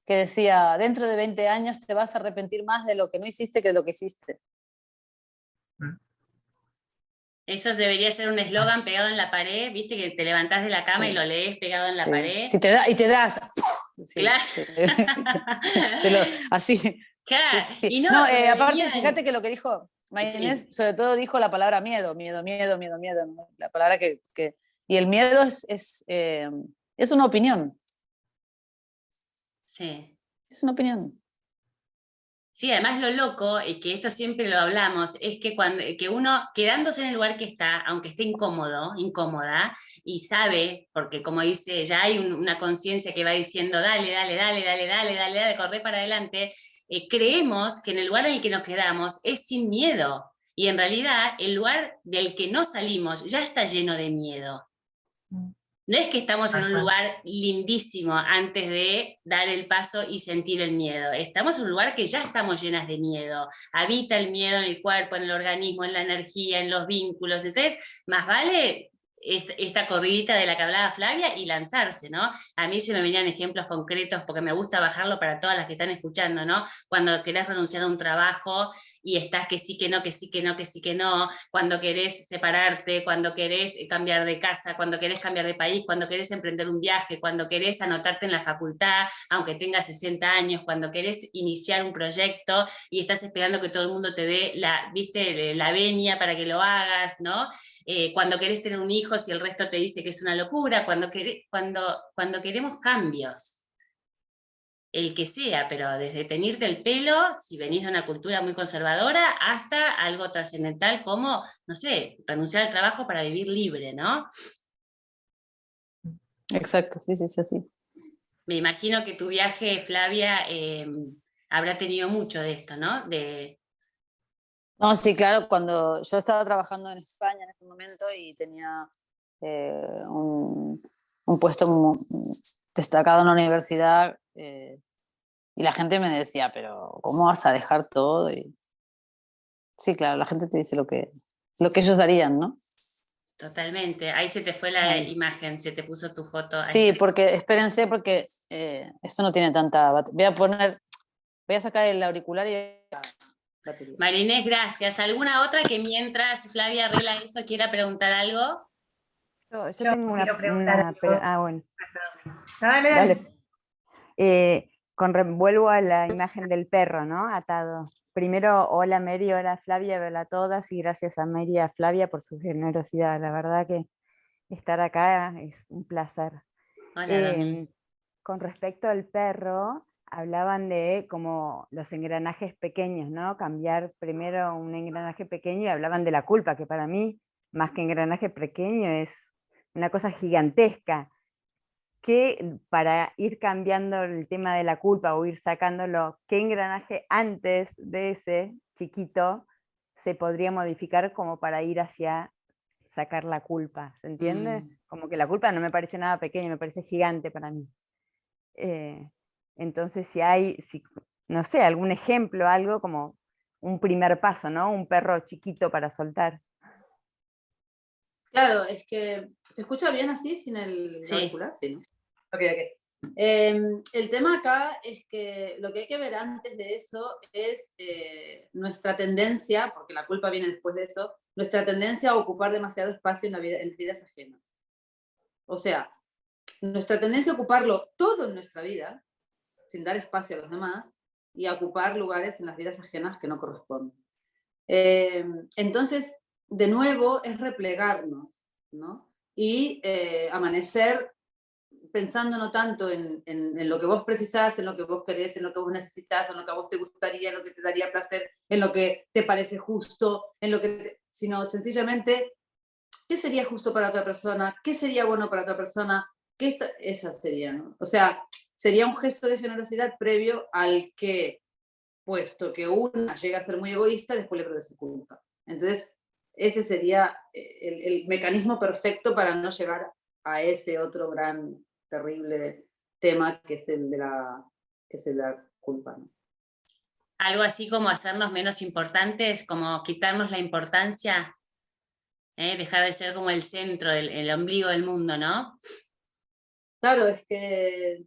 que decía, dentro de 20 años te vas a arrepentir más de lo que no hiciste que de lo que hiciste. Eso debería ser un eslogan pegado en la pared, viste que te levantás de la cama Sí. y lo lees pegado en la Sí. pared. Si te da, y te das. Sí, Claro. así. Claro. Sí. Y no, No, me aparte, venían. fíjate que lo que dijo Maynés, Sí, sobre todo dijo la palabra miedo, miedo, miedo, miedo, miedo, ¿no? La palabra y el miedo es una opinión, sí. es una opinión. Sí, además lo loco, y que esto siempre lo hablamos, es que que uno, quedándose en el lugar que está, aunque esté incómodo, incómoda, y sabe, porque como dice, ya hay una conciencia que va diciendo, dale, dale, dale, dale, dale, dale, dale, corre para adelante, creemos que en el lugar en el que nos quedamos es sin miedo, y en realidad el lugar del que no salimos ya está lleno de miedo. No es que estamos en un lugar lindísimo antes de dar el paso y sentir el miedo. Estamos en un lugar que ya estamos llenas de miedo. Habita el miedo en el cuerpo, en el organismo, en la energía, en los vínculos. Entonces, más vale esta corridita de la que hablaba Flavia y lanzarse, ¿no? A mí se me venían ejemplos concretos porque me gusta bajarlo para todas las que están escuchando, ¿no? Cuando querés renunciar a un trabajo y estás que sí, que no, que sí, que no, que sí, que no, cuando querés separarte, cuando querés cambiar de casa, cuando querés cambiar de país, cuando querés emprender un viaje, cuando querés anotarte en la facultad, aunque tengas 60 años, cuando querés iniciar un proyecto y estás esperando que todo el mundo te dé ¿viste? La venia para que lo hagas, ¿no? Cuando querés tener un hijo, si el resto te dice que es una locura, cuando queremos cambios, el que sea, pero desde teñirte el pelo, si venís de una cultura muy conservadora, hasta algo trascendental como, no sé, renunciar al trabajo para vivir libre, ¿no? Exacto, sí, sí, sí, sí. Me imagino que tu viaje, Flavia, habrá tenido mucho de esto, ¿no? No, sí, claro, cuando yo estaba trabajando en España en ese momento y tenía un puesto destacado en la universidad, y la gente me decía, pero ¿cómo vas a dejar todo? Y, sí, claro, la gente te dice lo que ellos harían, ¿no? Totalmente. Ahí se te fue la imagen, se te puso tu foto. Ahí. Sí, porque espérense, porque esto no tiene tanta batería. Voy a sacar el auricular y batería. Marinés, gracias. ¿Alguna otra que mientras Flavia arregla eso quiera preguntar algo? Yo tengo quiero preguntar algo. bueno, Dale, dale. dale. Vuelvo a la imagen del perro, ¿no? Atado. Primero, hola Mary, hola Flavia, hola a todas, y gracias a Mary y a Flavia por su generosidad. La verdad que estar acá es un placer. Hola, Domi. Con respecto al perro, hablaban de como los engranajes pequeños, ¿no? Cambiar primero un engranaje pequeño y hablaban de la culpa, que para mí, más que engranaje pequeño, es una cosa gigantesca. para ir cambiando el tema de la culpa o ir sacándolo, ¿qué engranaje antes de ese chiquito se podría modificar como para ir hacia sacar la culpa? ¿Se entiende? Como que la culpa no me parece nada pequeña, me parece gigante para mí. Entonces no sé, algún ejemplo, algo como un primer paso, ¿no? Un perro chiquito para soltar. Claro, es que se escucha bien así, sin el Sí. auricular, sí, ¿no? Ok. El tema acá es que lo que hay que ver antes de eso es nuestra tendencia, porque la culpa viene después de eso, nuestra tendencia a ocupar demasiado espacio en las vidas ajenas. O sea, nuestra tendencia a ocuparlo todo en nuestra vida, sin dar espacio a los demás, y a ocupar lugares en las vidas ajenas que no corresponden. Entonces, de nuevo, es replegarnos, ¿no? Y amanecer pensando no tanto en lo que vos precisás, en lo que vos querés, en lo que vos necesitas, en lo que a vos te gustaría, en lo que te daría placer, en lo que te parece justo, sino sencillamente, ¿qué sería justo para otra persona? ¿Qué sería bueno para otra persona? Esa sería, ¿no? O sea, sería un gesto de generosidad previo al que, puesto que una llega a ser muy egoísta, después le produce culpa. Entonces, ese sería el mecanismo perfecto para no llegar a ese otro gran, terrible tema que es el de la culpa, ¿no? Algo así como hacernos menos importantes, como quitarnos la importancia, dejar de ser como el centro, el ombligo del mundo, ¿no? Claro, es que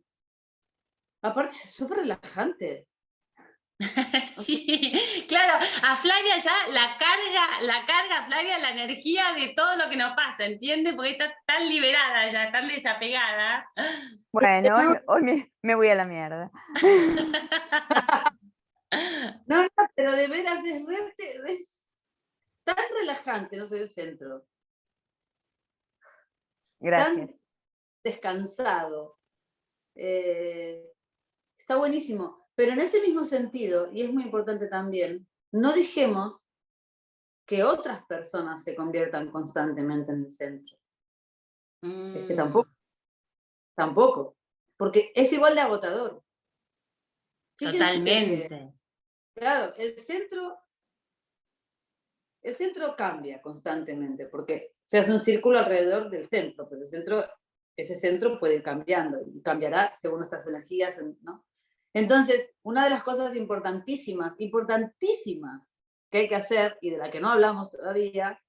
aparte es súper relajante. Sí, claro, a Flavia ya la carga a Flavia la energía de todo lo que nos pasa, ¿entiendes? Porque está tan liberada ya, tan desapegada. Bueno, hoy me voy a la mierda. No, pero de veras es tan relajante, no sé, el centro. Gracias. Tan descansado. Está buenísimo. Pero en ese mismo sentido, y es muy importante también, no dejemos que otras personas se conviertan constantemente en el centro. Es que tampoco, porque es igual de agotador. Fíjense Totalmente. que, claro, el centro cambia constantemente, porque se hace un círculo alrededor del centro, pero ese centro puede ir cambiando, y cambiará según nuestras energías, ¿no? Entonces, una de las cosas importantísimas que hay que hacer, y de la que no hablamos todavía,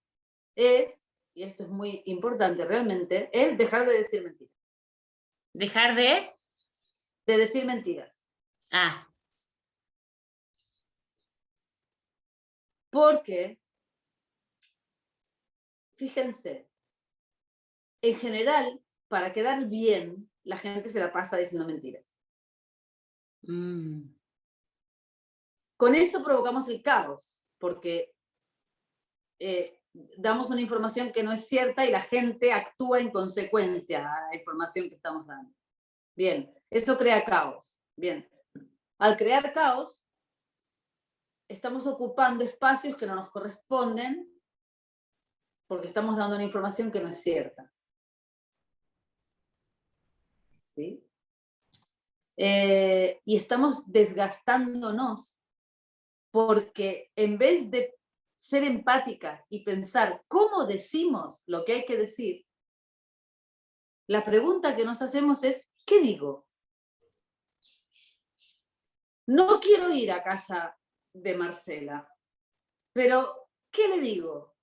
es, y esto es muy importante realmente, es dejar de decir mentiras. ¿Dejar de? De decir mentiras. Ah. Porque, fíjense, en general, para quedar bien, la gente se la pasa diciendo mentiras. Con eso provocamos el caos, porque damos una información que no es cierta y la gente actúa en consecuencia a la información que estamos dando. Bien, eso crea caos. Bien, al crear caos, estamos ocupando espacios que no nos corresponden porque estamos dando una información que no es cierta. ¿Sí? Y estamos desgastándonos porque en vez de ser empáticas y pensar cómo decimos lo que hay que decir, la pregunta que nos hacemos es, ¿qué digo? No quiero ir a casa de Marcela, pero ¿qué le digo?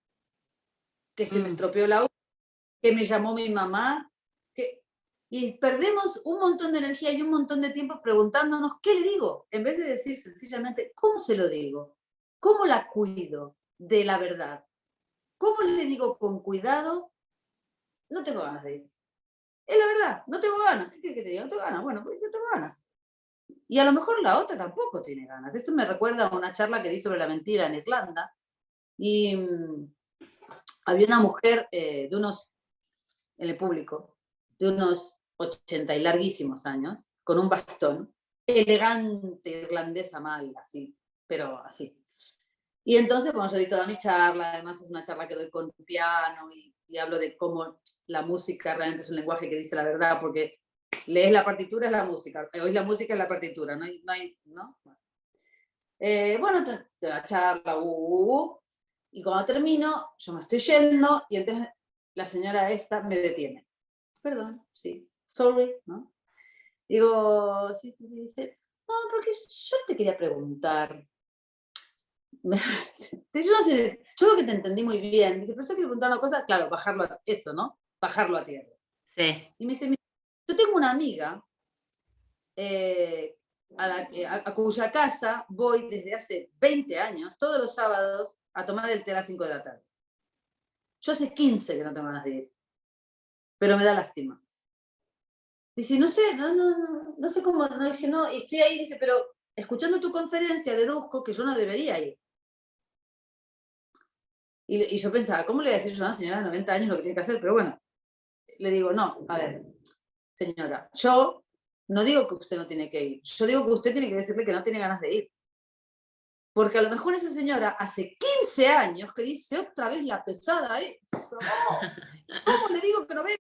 Que se me estropeó la uña, que me llamó mi mamá, y perdemos un montón de energía y un montón de tiempo preguntándonos, ¿qué le digo? En vez de decir sencillamente, ¿cómo se lo digo? ¿Cómo la cuido de la verdad? ¿Cómo le digo con cuidado? No tengo ganas de ir. Es la verdad, no tengo ganas. ¿Qué quieres que te diga? No tengo ganas. Bueno, pues no tengo ganas. Y a lo mejor la otra tampoco tiene ganas. Esto me recuerda a una charla que di sobre la mentira en Irlanda. Y había una mujer en el público, de unos 80 y larguísimos años, con un bastón, elegante, irlandesa mal, así, pero así. Y entonces, bueno, yo di toda mi charla, además es una charla que doy con piano y hablo de cómo la música realmente es un lenguaje que dice la verdad, porque lees la partitura, es la música, oís la música, es la partitura, ¿no? Bueno, la charla, y cuando termino, yo me estoy yendo, y entonces la señora esta me detiene. Perdón, sí, sorry, ¿no? Digo, sí, dice, no, porque yo te quería preguntar. Yo no sé, yo lo que te entendí muy bien, dice, pero yo quiero preguntar una cosa, claro, bajarlo a esto, ¿no? Bajarlo a tierra. Sí. Y me dice, mira, yo tengo una amiga a cuya casa voy desde hace 20 años, todos los sábados, a tomar el té a las 5 de la tarde. Yo hace 15 que no tengo ganas de ir, pero me da lástima. Dice, no sé cómo, no, dije, no, y estoy ahí, dice, pero escuchando tu conferencia deduzco que yo no debería ir. Y yo pensaba, ¿cómo le voy a decir yo a una señora de 90 años lo que tiene que hacer? Pero bueno, le digo, no, a ver, señora, yo no digo que usted no tiene que ir, yo digo que usted tiene que decirle que no tiene ganas de ir. Porque a lo mejor esa señora hace 15 años que dice otra vez la pesada eso. ¿Cómo le digo que no ve?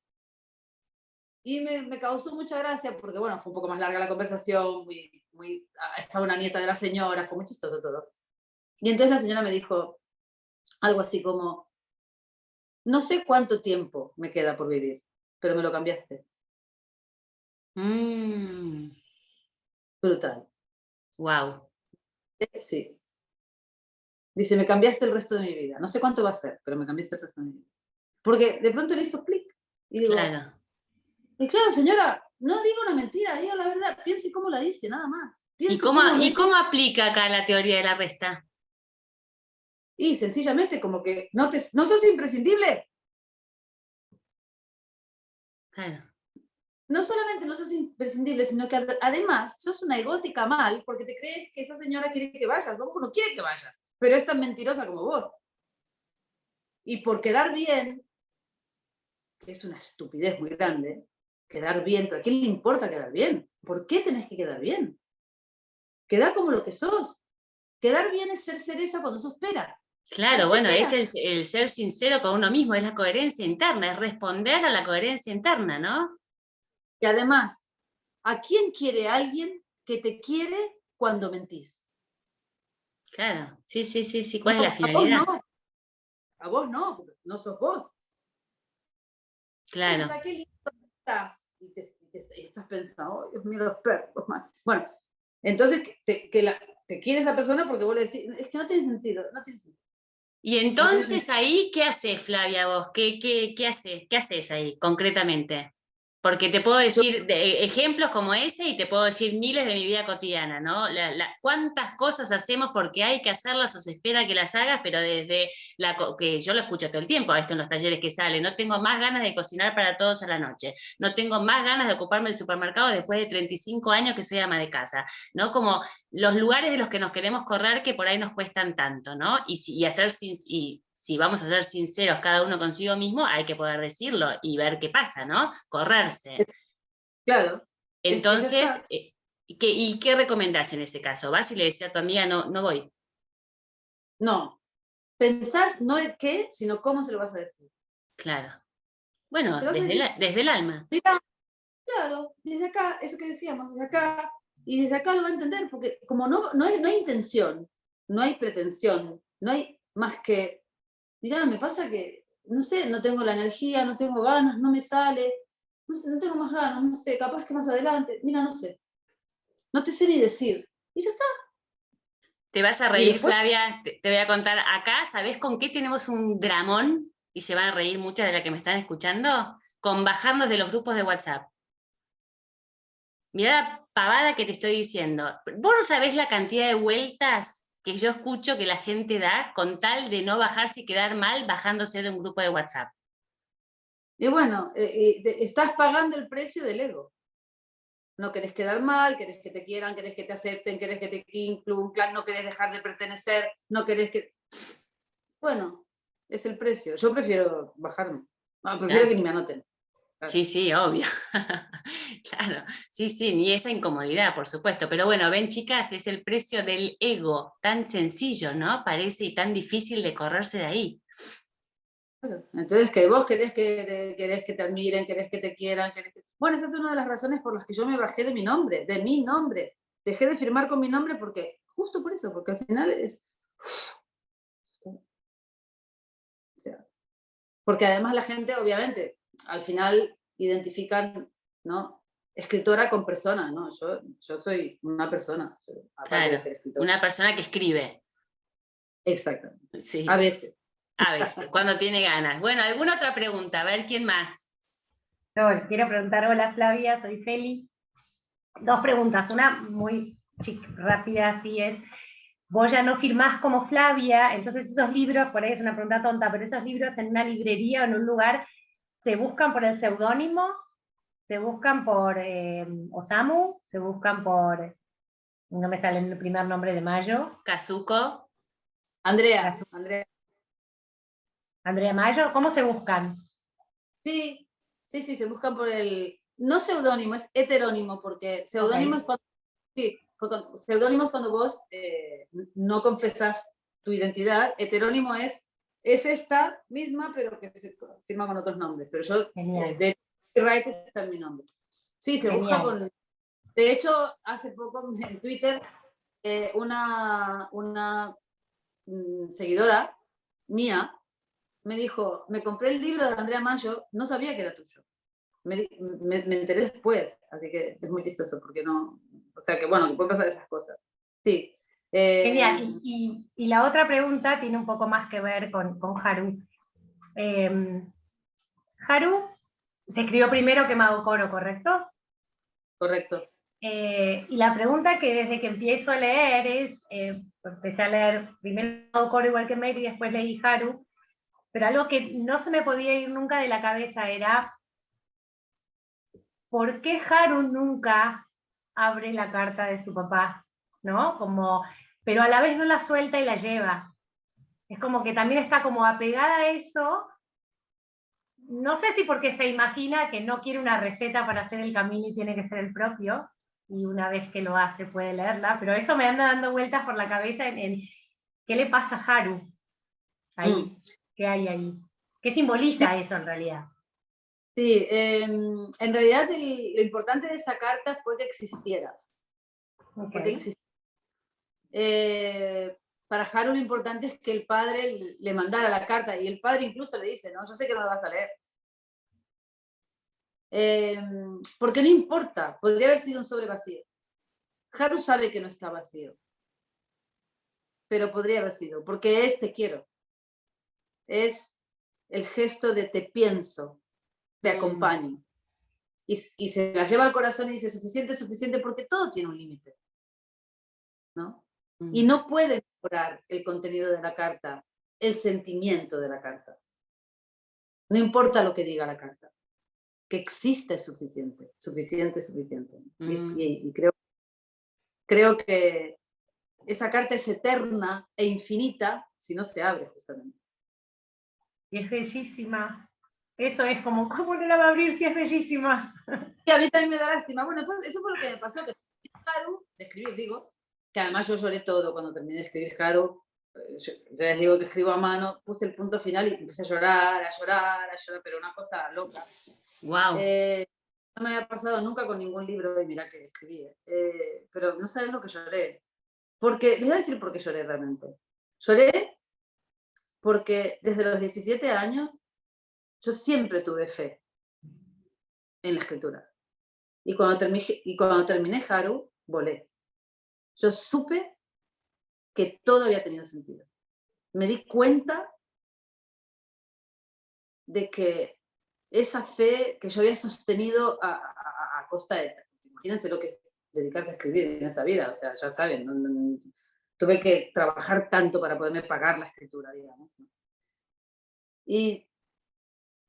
Y me causó mucha gracia porque, bueno, fue un poco más larga la conversación, estaba una nieta de la señora, fue muy chistoso todo. Y entonces la señora me dijo algo así como, no sé cuánto tiempo me queda por vivir, pero me lo cambiaste. Brutal. Wow. Sí. Dice, me cambiaste el resto de mi vida. No sé cuánto va a ser, pero me cambiaste el resto de mi vida. Porque de pronto le hizo clic. Y digo, claro. Y claro, señora, no diga una mentira, diga la verdad, piense cómo la dice, nada más. ¿Y cómo aplica acá la teoría de la resta? Y sencillamente como que no sos imprescindible. Claro. No solamente no sos imprescindible, sino que además sos una egótica mal porque te crees que esa señora quiere que vayas. Vos no quiere que vayas, pero es tan mentirosa como vos. Y por quedar bien, que es una estupidez muy grande, quedar bien, pero ¿a quién le importa quedar bien? ¿Por qué tenés que quedar bien? Quedar como lo que sos. Quedar bien es ser cereza cuando sos pera. Claro, bueno, es el ser sincero con uno mismo, es la coherencia interna, es responder a la coherencia interna, ¿no? Y además, ¿a quién quiere alguien que te quiere cuando mentís? Claro, sí, ¿cuál es la A finalidad? vos no, porque no sos vos. Claro. ¿Qué lindo estás? Y estás pensando, oh, Dios mío, los perros. Bueno, entonces te quiere esa persona porque vos le decís, es que no tiene sentido, no tiene sentido. Y entonces ahí, ¿qué haces, Flavia, vos? ¿Qué haces ahí, concretamente? Porque te puedo decir ejemplos como ese y te puedo decir miles de mi vida cotidiana, ¿no? Cuántas cosas hacemos porque hay que hacerlas o se espera que las hagas, pero desde que yo lo escucho todo el tiempo, esto en los talleres que sale, no tengo más ganas de cocinar para todos a la noche, no tengo más ganas de ocuparme del supermercado después de 35 años que soy ama de casa, ¿no? Como los lugares de los que nos queremos correr que por ahí nos cuestan tanto, ¿no? Si vamos a ser sinceros cada uno consigo mismo, hay que poder decirlo y ver qué pasa, ¿no? Correrse. Claro. Entonces, ¿y qué recomendás en ese caso? ¿Vas y le decís a tu amiga, no voy? No. Pensás no el qué, sino cómo se lo vas a decir. Claro. Bueno, desde el alma. Mira, claro, desde acá, eso que decíamos, desde acá, y desde acá lo va a entender, porque como no hay intención, no hay pretensión, no hay más que, mirá, me pasa que, no sé, no tengo la energía, no tengo ganas, no me sale, no sé, no tengo más ganas, no sé, capaz que más adelante, mira, no sé, no te sé ni decir, y ya está. Te vas a reír, después, Flavia, te voy a contar acá, ¿sabés con qué tenemos un dramón? Y se van a reír muchas de las que me están escuchando, con bajarnos de los grupos de WhatsApp. Mirá la pavada que te estoy diciendo. Vos no sabés la cantidad de vueltas que yo escucho que la gente da con tal de no bajarse y quedar mal bajándose de un grupo de WhatsApp. Y bueno, estás pagando el precio del ego. No querés quedar mal, querés que te quieran, querés que te acepten, querés que te incluyan, no querés dejar de pertenecer, no querés que... Bueno, es el precio. Yo prefiero bajarme. No, prefiero que ni me anoten. Claro. Sí, obvio. Claro, sí, ni esa incomodidad, por supuesto. Pero bueno, ven, chicas, es el precio del ego, tan sencillo, ¿no? Parece y tan difícil de correrse de ahí. Entonces, que vos querés que te admiren, querés que te quieran, Bueno, esa es una de las razones por las que yo me bajé de mi nombre. Dejé de firmar con mi nombre porque, justo por eso, porque al final es... O sea, porque además la gente, obviamente, al final identifican, ¿no? Escritora con persona, ¿no? Yo soy una persona, aparte de ser escritora. Una persona que escribe. Exactamente. Sí. A veces. A veces, cuando tiene ganas. Bueno, ¿alguna otra pregunta? A ver, ¿quién más? Yo quiero preguntar, hola Flavia, soy Feli. 2 preguntas, una muy rápida, así es, vos ya no firmás como Flavia, entonces esos libros, por ahí es una pregunta tonta, pero esos libros en una librería o en un lugar, ¿se buscan por el seudónimo? ¿Se buscan por Osamu? ¿Se buscan por, no me sale el primer nombre de Mayo? Kazuko. Andrea. Andrea Mayo, ¿cómo se buscan? Sí, se buscan por el... No seudónimo, es heterónimo, porque seudónimo es cuando... Sí, seudónimo es cuando vos no confesás tu identidad. Heterónimo es esta misma, pero que se firma con otros nombres. Pero yo, de copyright está en mi nombre. Sí, se busca con... De hecho, hace poco en Twitter, una seguidora mía me dijo, me compré el libro de Andrea Mayo, no sabía que era tuyo. Me enteré después, así que es muy chistoso, porque no... O sea que bueno, que pueden pasar esas cosas. Sí. Genial. Y la otra pregunta tiene un poco más que ver con Haru. Haru se escribió primero que Mago Koro, ¿correcto? Correcto. Y la pregunta que desde que empiezo a leer es, empecé a leer primero Mago Koro igual que Mary y después leí Haru, pero algo que no se me podía ir nunca de la cabeza era ¿por qué Haru nunca abre la carta de su papá? ¿No? Como, pero a la vez no la suelta y la lleva. Es como que también está como apegada a eso. No sé si porque se imagina que no quiere una receta para hacer el camino y tiene que ser el propio, y una vez que lo hace puede leerla, pero eso me anda dando vueltas por la cabeza en qué le pasa a Haru ahí, qué hay ahí, qué simboliza eso en realidad. Sí, en realidad lo importante de esa carta fue que existiera. Okay. Porque existiera. Para Haru lo importante es que el padre le mandara la carta, y el padre incluso le dice, no, yo sé que no la vas a leer. Porque no importa, podría haber sido un sobre vacío. Haru sabe que no está vacío, pero podría haber sido, porque es te quiero. Es el gesto de te pienso, te acompaño. Y se la lleva al corazón y dice suficiente, porque todo tiene un límite, ¿no? Y no puede mejorar el contenido de la carta, el sentimiento de la carta. No importa lo que diga la carta, que exista es suficiente. Y creo que esa carta es eterna e infinita si no se abre, justamente. Y es bellísima. Eso es como, ¿cómo no la va a abrir si es bellísima? Y a mí también me da lástima. Bueno, eso fue lo que me pasó, que Haru, de escribir, digo, que además yo lloré todo cuando terminé de escribir Haru. Yo les digo que escribo a mano, puse el punto final y empecé a llorar, pero una cosa loca. Wow. No me había pasado nunca con ningún libro, y mirá que escribí. Pero no sabes lo que lloré. Porque, les voy a decir por qué lloré realmente. Lloré porque desde los 17 años yo siempre tuve fe en la escritura. Y cuando terminé Haru, volé. Yo supe que todo había tenido sentido. Me di cuenta de que esa fe que yo había sostenido a costa de... Imagínense lo que es dedicarse a escribir en esta vida. O sea, ya saben, tuve que trabajar tanto para poderme pagar la escritura, digamos. Y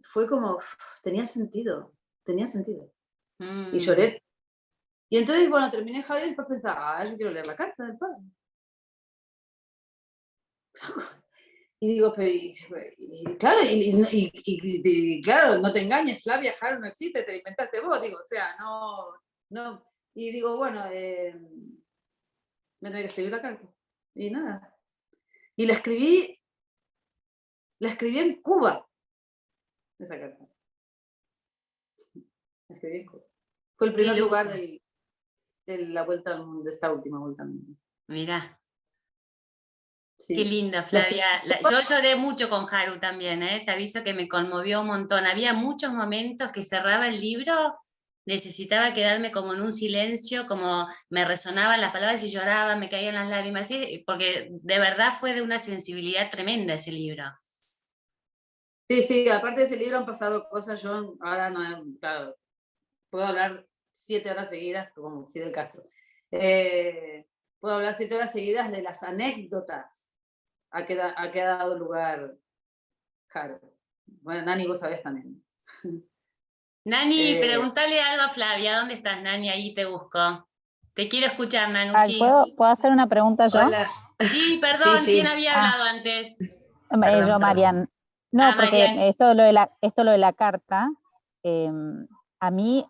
fue como, tenía sentido. Y lloré. Y entonces, bueno, terminé Javier y después pensaba, yo quiero leer la carta del padre. Y digo, pero, claro, no te engañes, Flavia, Haru no existe, te lo inventaste vos, digo, o sea, no. Y digo, bueno, me tengo que escribir la carta. Y nada. Y la escribí en Cuba, esa carta. Fue el primer Qué lugar lujo. de la vuelta al mundo, de esta última vuelta al mundo. Mirá, qué Sí. linda, Flavia. Yo lloré mucho con Haru también, ¿eh? Te aviso que me conmovió un montón. Había muchos momentos que cerraba el libro, necesitaba quedarme como en un silencio, como me resonaban las palabras y lloraba, me caían las lágrimas, ¿sí? Porque de verdad fue de una sensibilidad tremenda ese libro. Sí, sí, aparte de ese libro han pasado cosas, yo ahora no, claro, puedo hablar 7 horas seguidas, como Fidel Castro. Puedo hablar 7 horas seguidas de las anécdotas a que ha dado lugar Jaro. Bueno, Nani, vos sabés también. Nani, pregúntale algo a Flavia. ¿Dónde estás, Nani? Ahí te busco. Te quiero escuchar, Nanuchi. ¿Puedo hacer una pregunta yo? Hola. Sí, perdón, Sí, ¿quién sí. había hablado antes? Perdón, Yo, perdón. Marian. No, porque Marian. esto lo de la carta, a mí,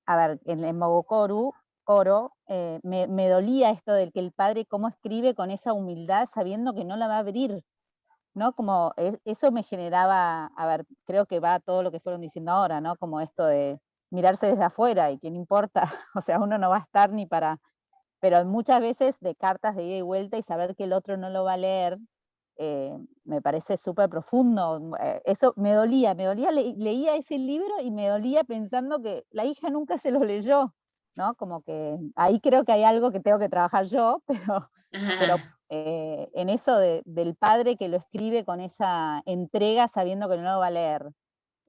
a ver, en Mogocoru, Coro, me dolía esto del que el padre cómo escribe con esa humildad sabiendo que no la va a abrir, ¿no? Como eso me generaba, a ver, creo que va a todo lo que fueron diciendo ahora, ¿no? Como esto de mirarse desde afuera y que no importa, o sea, uno no va a estar ni para, pero muchas veces de cartas de ida y vuelta y saber que el otro no lo va a leer, me parece súper profundo. Eso me dolía, leía ese libro y me dolía pensando que la hija nunca se lo leyó, ¿no? Como que ahí creo que hay algo que tengo que trabajar yo, pero en eso del padre que lo escribe con esa entrega sabiendo que no lo va a leer.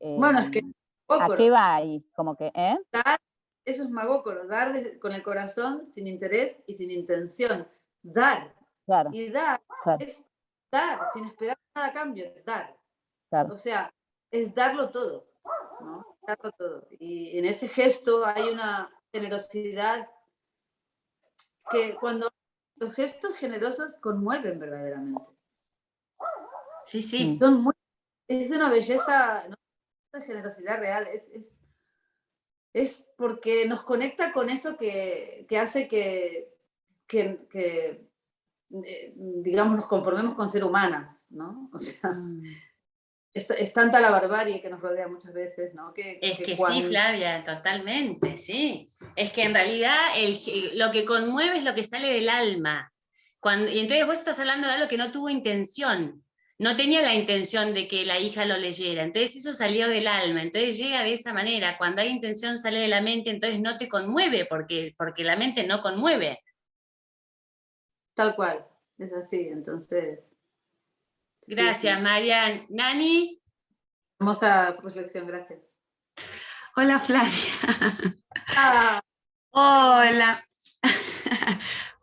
Bueno, es que ¿A qué va ahí? Como que, dar, eso es magócoro, dar con el corazón, sin interés y sin intención. Dar. Claro, Y dar claro, es dar, sin esperar nada a cambio, dar. claro. O sea, es darlo todo, ¿no? Darlo todo. Y en ese gesto hay una generosidad que cuando los gestos generosos conmueven verdaderamente. Sí, sí. Son muy, es de una belleza, ¿no? De generosidad real, es porque nos conecta con eso que hace que digamos, nos conformemos con ser humanas, ¿no? O sea, es tanta la barbarie que nos rodea muchas veces, ¿no? Es que sí, cuando... Flavia, totalmente, sí. Es que en realidad lo que conmueve es lo que sale del alma. Y entonces vos estás hablando de algo que no tuvo intención. No tenía la intención de que la hija lo leyera. Entonces eso salió del alma. Entonces llega de esa manera. Cuando hay intención sale de la mente, entonces no te conmueve porque la mente no conmueve. Tal cual, es así, entonces... Gracias, sí. Marian. Nani. Hermosa reflexión, gracias. Hola, Flavia. Ah, Hola.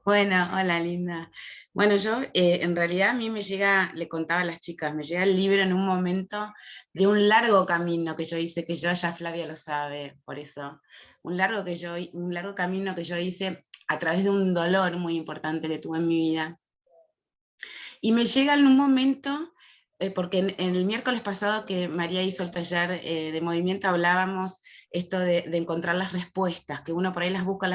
Bueno, hola, linda. Bueno, yo en realidad a mí me llega, le contaba a las chicas, me llega el libro en un momento de un largo camino que yo hice, que ya Flavia lo sabe, por eso, un largo camino que yo hice a través de un dolor muy importante que tuve en mi vida. Y me llega en un momento, porque en el miércoles pasado que María hizo el taller de movimiento, hablábamos esto de encontrar las respuestas, que uno por ahí las busca,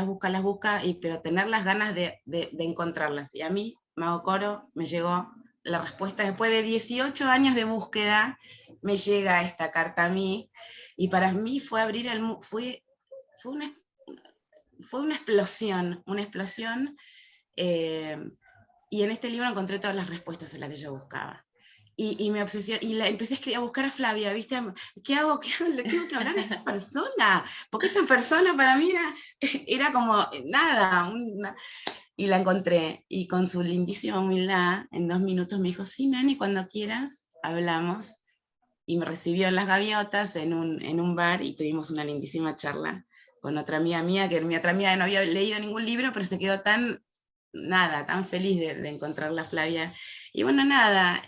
pero tener las ganas de encontrarlas. Y a mí, Mago Coro, me llegó la respuesta después de 18 años de búsqueda, me llega esta carta a mí, y para mí fue abrir fue una explosión, y en este libro encontré todas las respuestas en las que yo buscaba. Y me obsesioné, empecé a buscar a Flavia, ¿viste? ¿Qué hago? ¿Le tengo que hablar a esta persona? Porque esta persona para mí era como nada. Y la encontré, y con su lindísima humildad, en 2 minutos me dijo, sí, Nani, cuando quieras, hablamos. Y me recibió en Las Gaviotas, en un bar, y tuvimos una lindísima charla con otra amiga mía, que mi otra amiga no había leído ningún libro, pero se quedó tan feliz de encontrarla a Flavia. Y bueno, nada,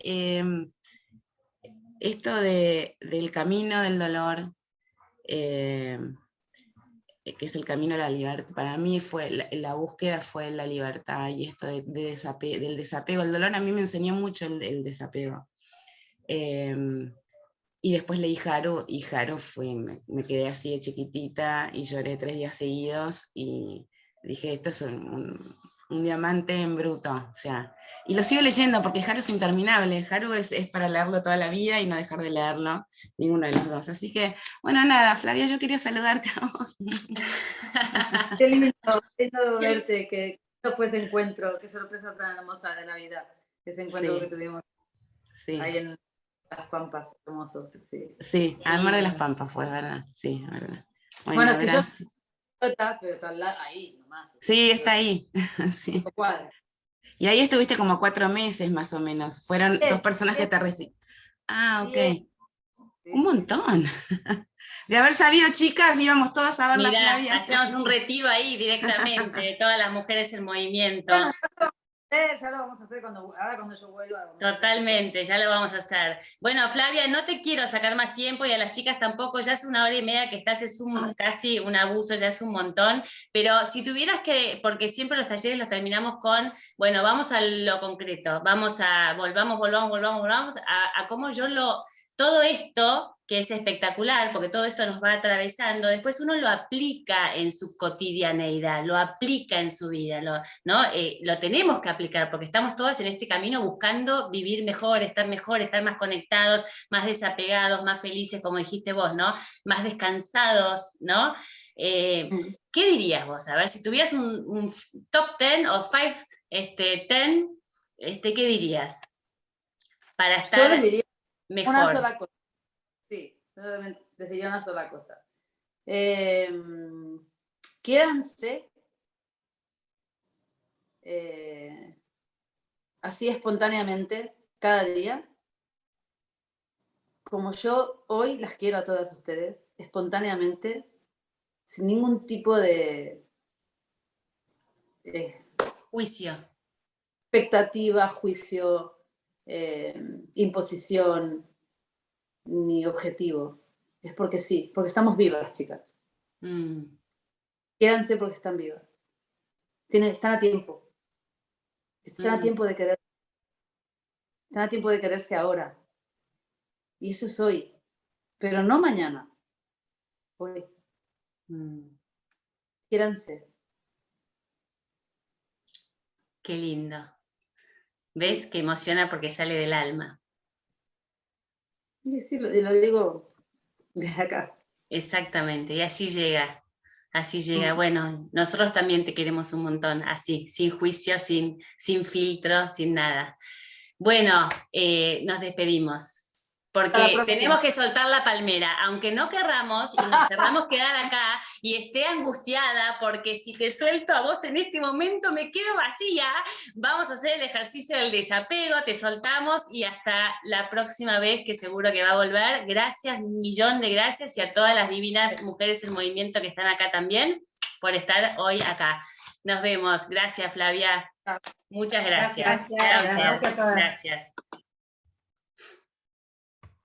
esto del camino del dolor, que es el camino a la libertad, para mí fue, la búsqueda fue la libertad, y esto del desapego, el dolor a mí me enseñó mucho el desapego. Y después leí Haru, y Haru me quedé así de chiquitita, y lloré 3 días seguidos, y dije, esto es un diamante en bruto, o sea, y lo sigo leyendo porque Haru es interminable, Haru es para leerlo toda la vida y no dejar de leerlo, ninguno de los dos, así que, bueno, nada, Flavia, yo quería saludarte a vos. Qué lindo verte, que esto fue ese encuentro, qué sorpresa tan hermosa de la vida, ese encuentro que tuvimos ahí en Las Pampas, hermoso. Sí, al Mar de las Pampas fue, ¿verdad? Sí, verdad. Bueno, es que gracias. Yo pero está ahí nomás. Sí, está ahí. Sí. Y ahí estuviste como 4 meses más o menos. Fueron 2 personas que te recibieron. Ah, ok. Un montón. De haber sabido, chicas, íbamos todas a ver la Flavia. Hacemos un retiro ahí directamente, todas las mujeres en movimiento. Bueno, ya lo vamos a hacer ahora cuando yo vuelva. Totalmente, ya lo vamos a hacer. Bueno, Flavia, no te quiero sacar más tiempo y a las chicas tampoco, ya es 1h30 que estás, es casi un abuso, ya es un montón, pero si tuvieras que, porque siempre los talleres los terminamos con, bueno, vamos a lo concreto, volvamos a cómo todo esto, que es espectacular, porque todo esto nos va atravesando, después uno lo aplica en su cotidianeidad, lo aplica en su vida, lo tenemos que aplicar, porque estamos todos en este camino buscando vivir mejor, estar más conectados, más desapegados, más felices, como dijiste vos, ¿no? Más descansados, ¿no? ¿Qué dirías vos? A ver, si tuvieras un top 10 o 5, 10, ¿qué dirías? Para estar mejor. Una sola cosa. Sí, les diría una sola cosa. Quiéranse así espontáneamente cada día, como yo hoy las quiero a todas ustedes, espontáneamente, sin ningún tipo de juicio, expectativa, juicio, imposición, ni objetivo. Es porque sí, porque estamos vivas, chicas. Quédense porque están vivas. Están a tiempo. Están a tiempo de querer. Están a tiempo de quererse ahora. Y eso es hoy. Pero no mañana. Hoy. Quiéranse. Qué lindo. ¿Ves? Que emociona porque sale del alma. Sí, lo digo desde acá. Exactamente, y así llega. Así llega. Bueno, nosotros también te queremos un montón, así, sin juicio, sin filtro, sin nada. Bueno, nos despedimos. Porque tenemos que soltar la palmera, aunque no querramos y nos querramos quedar acá y esté angustiada, porque si te suelto a vos en este momento me quedo vacía. Vamos a hacer el ejercicio del desapego, te soltamos y hasta la próxima vez que seguro que va a volver. Gracias, un millón de gracias y a todas las divinas mujeres en movimiento que están acá también por estar hoy acá. Nos vemos. Gracias, Flavia. Muchas gracias. Gracias. Gracias.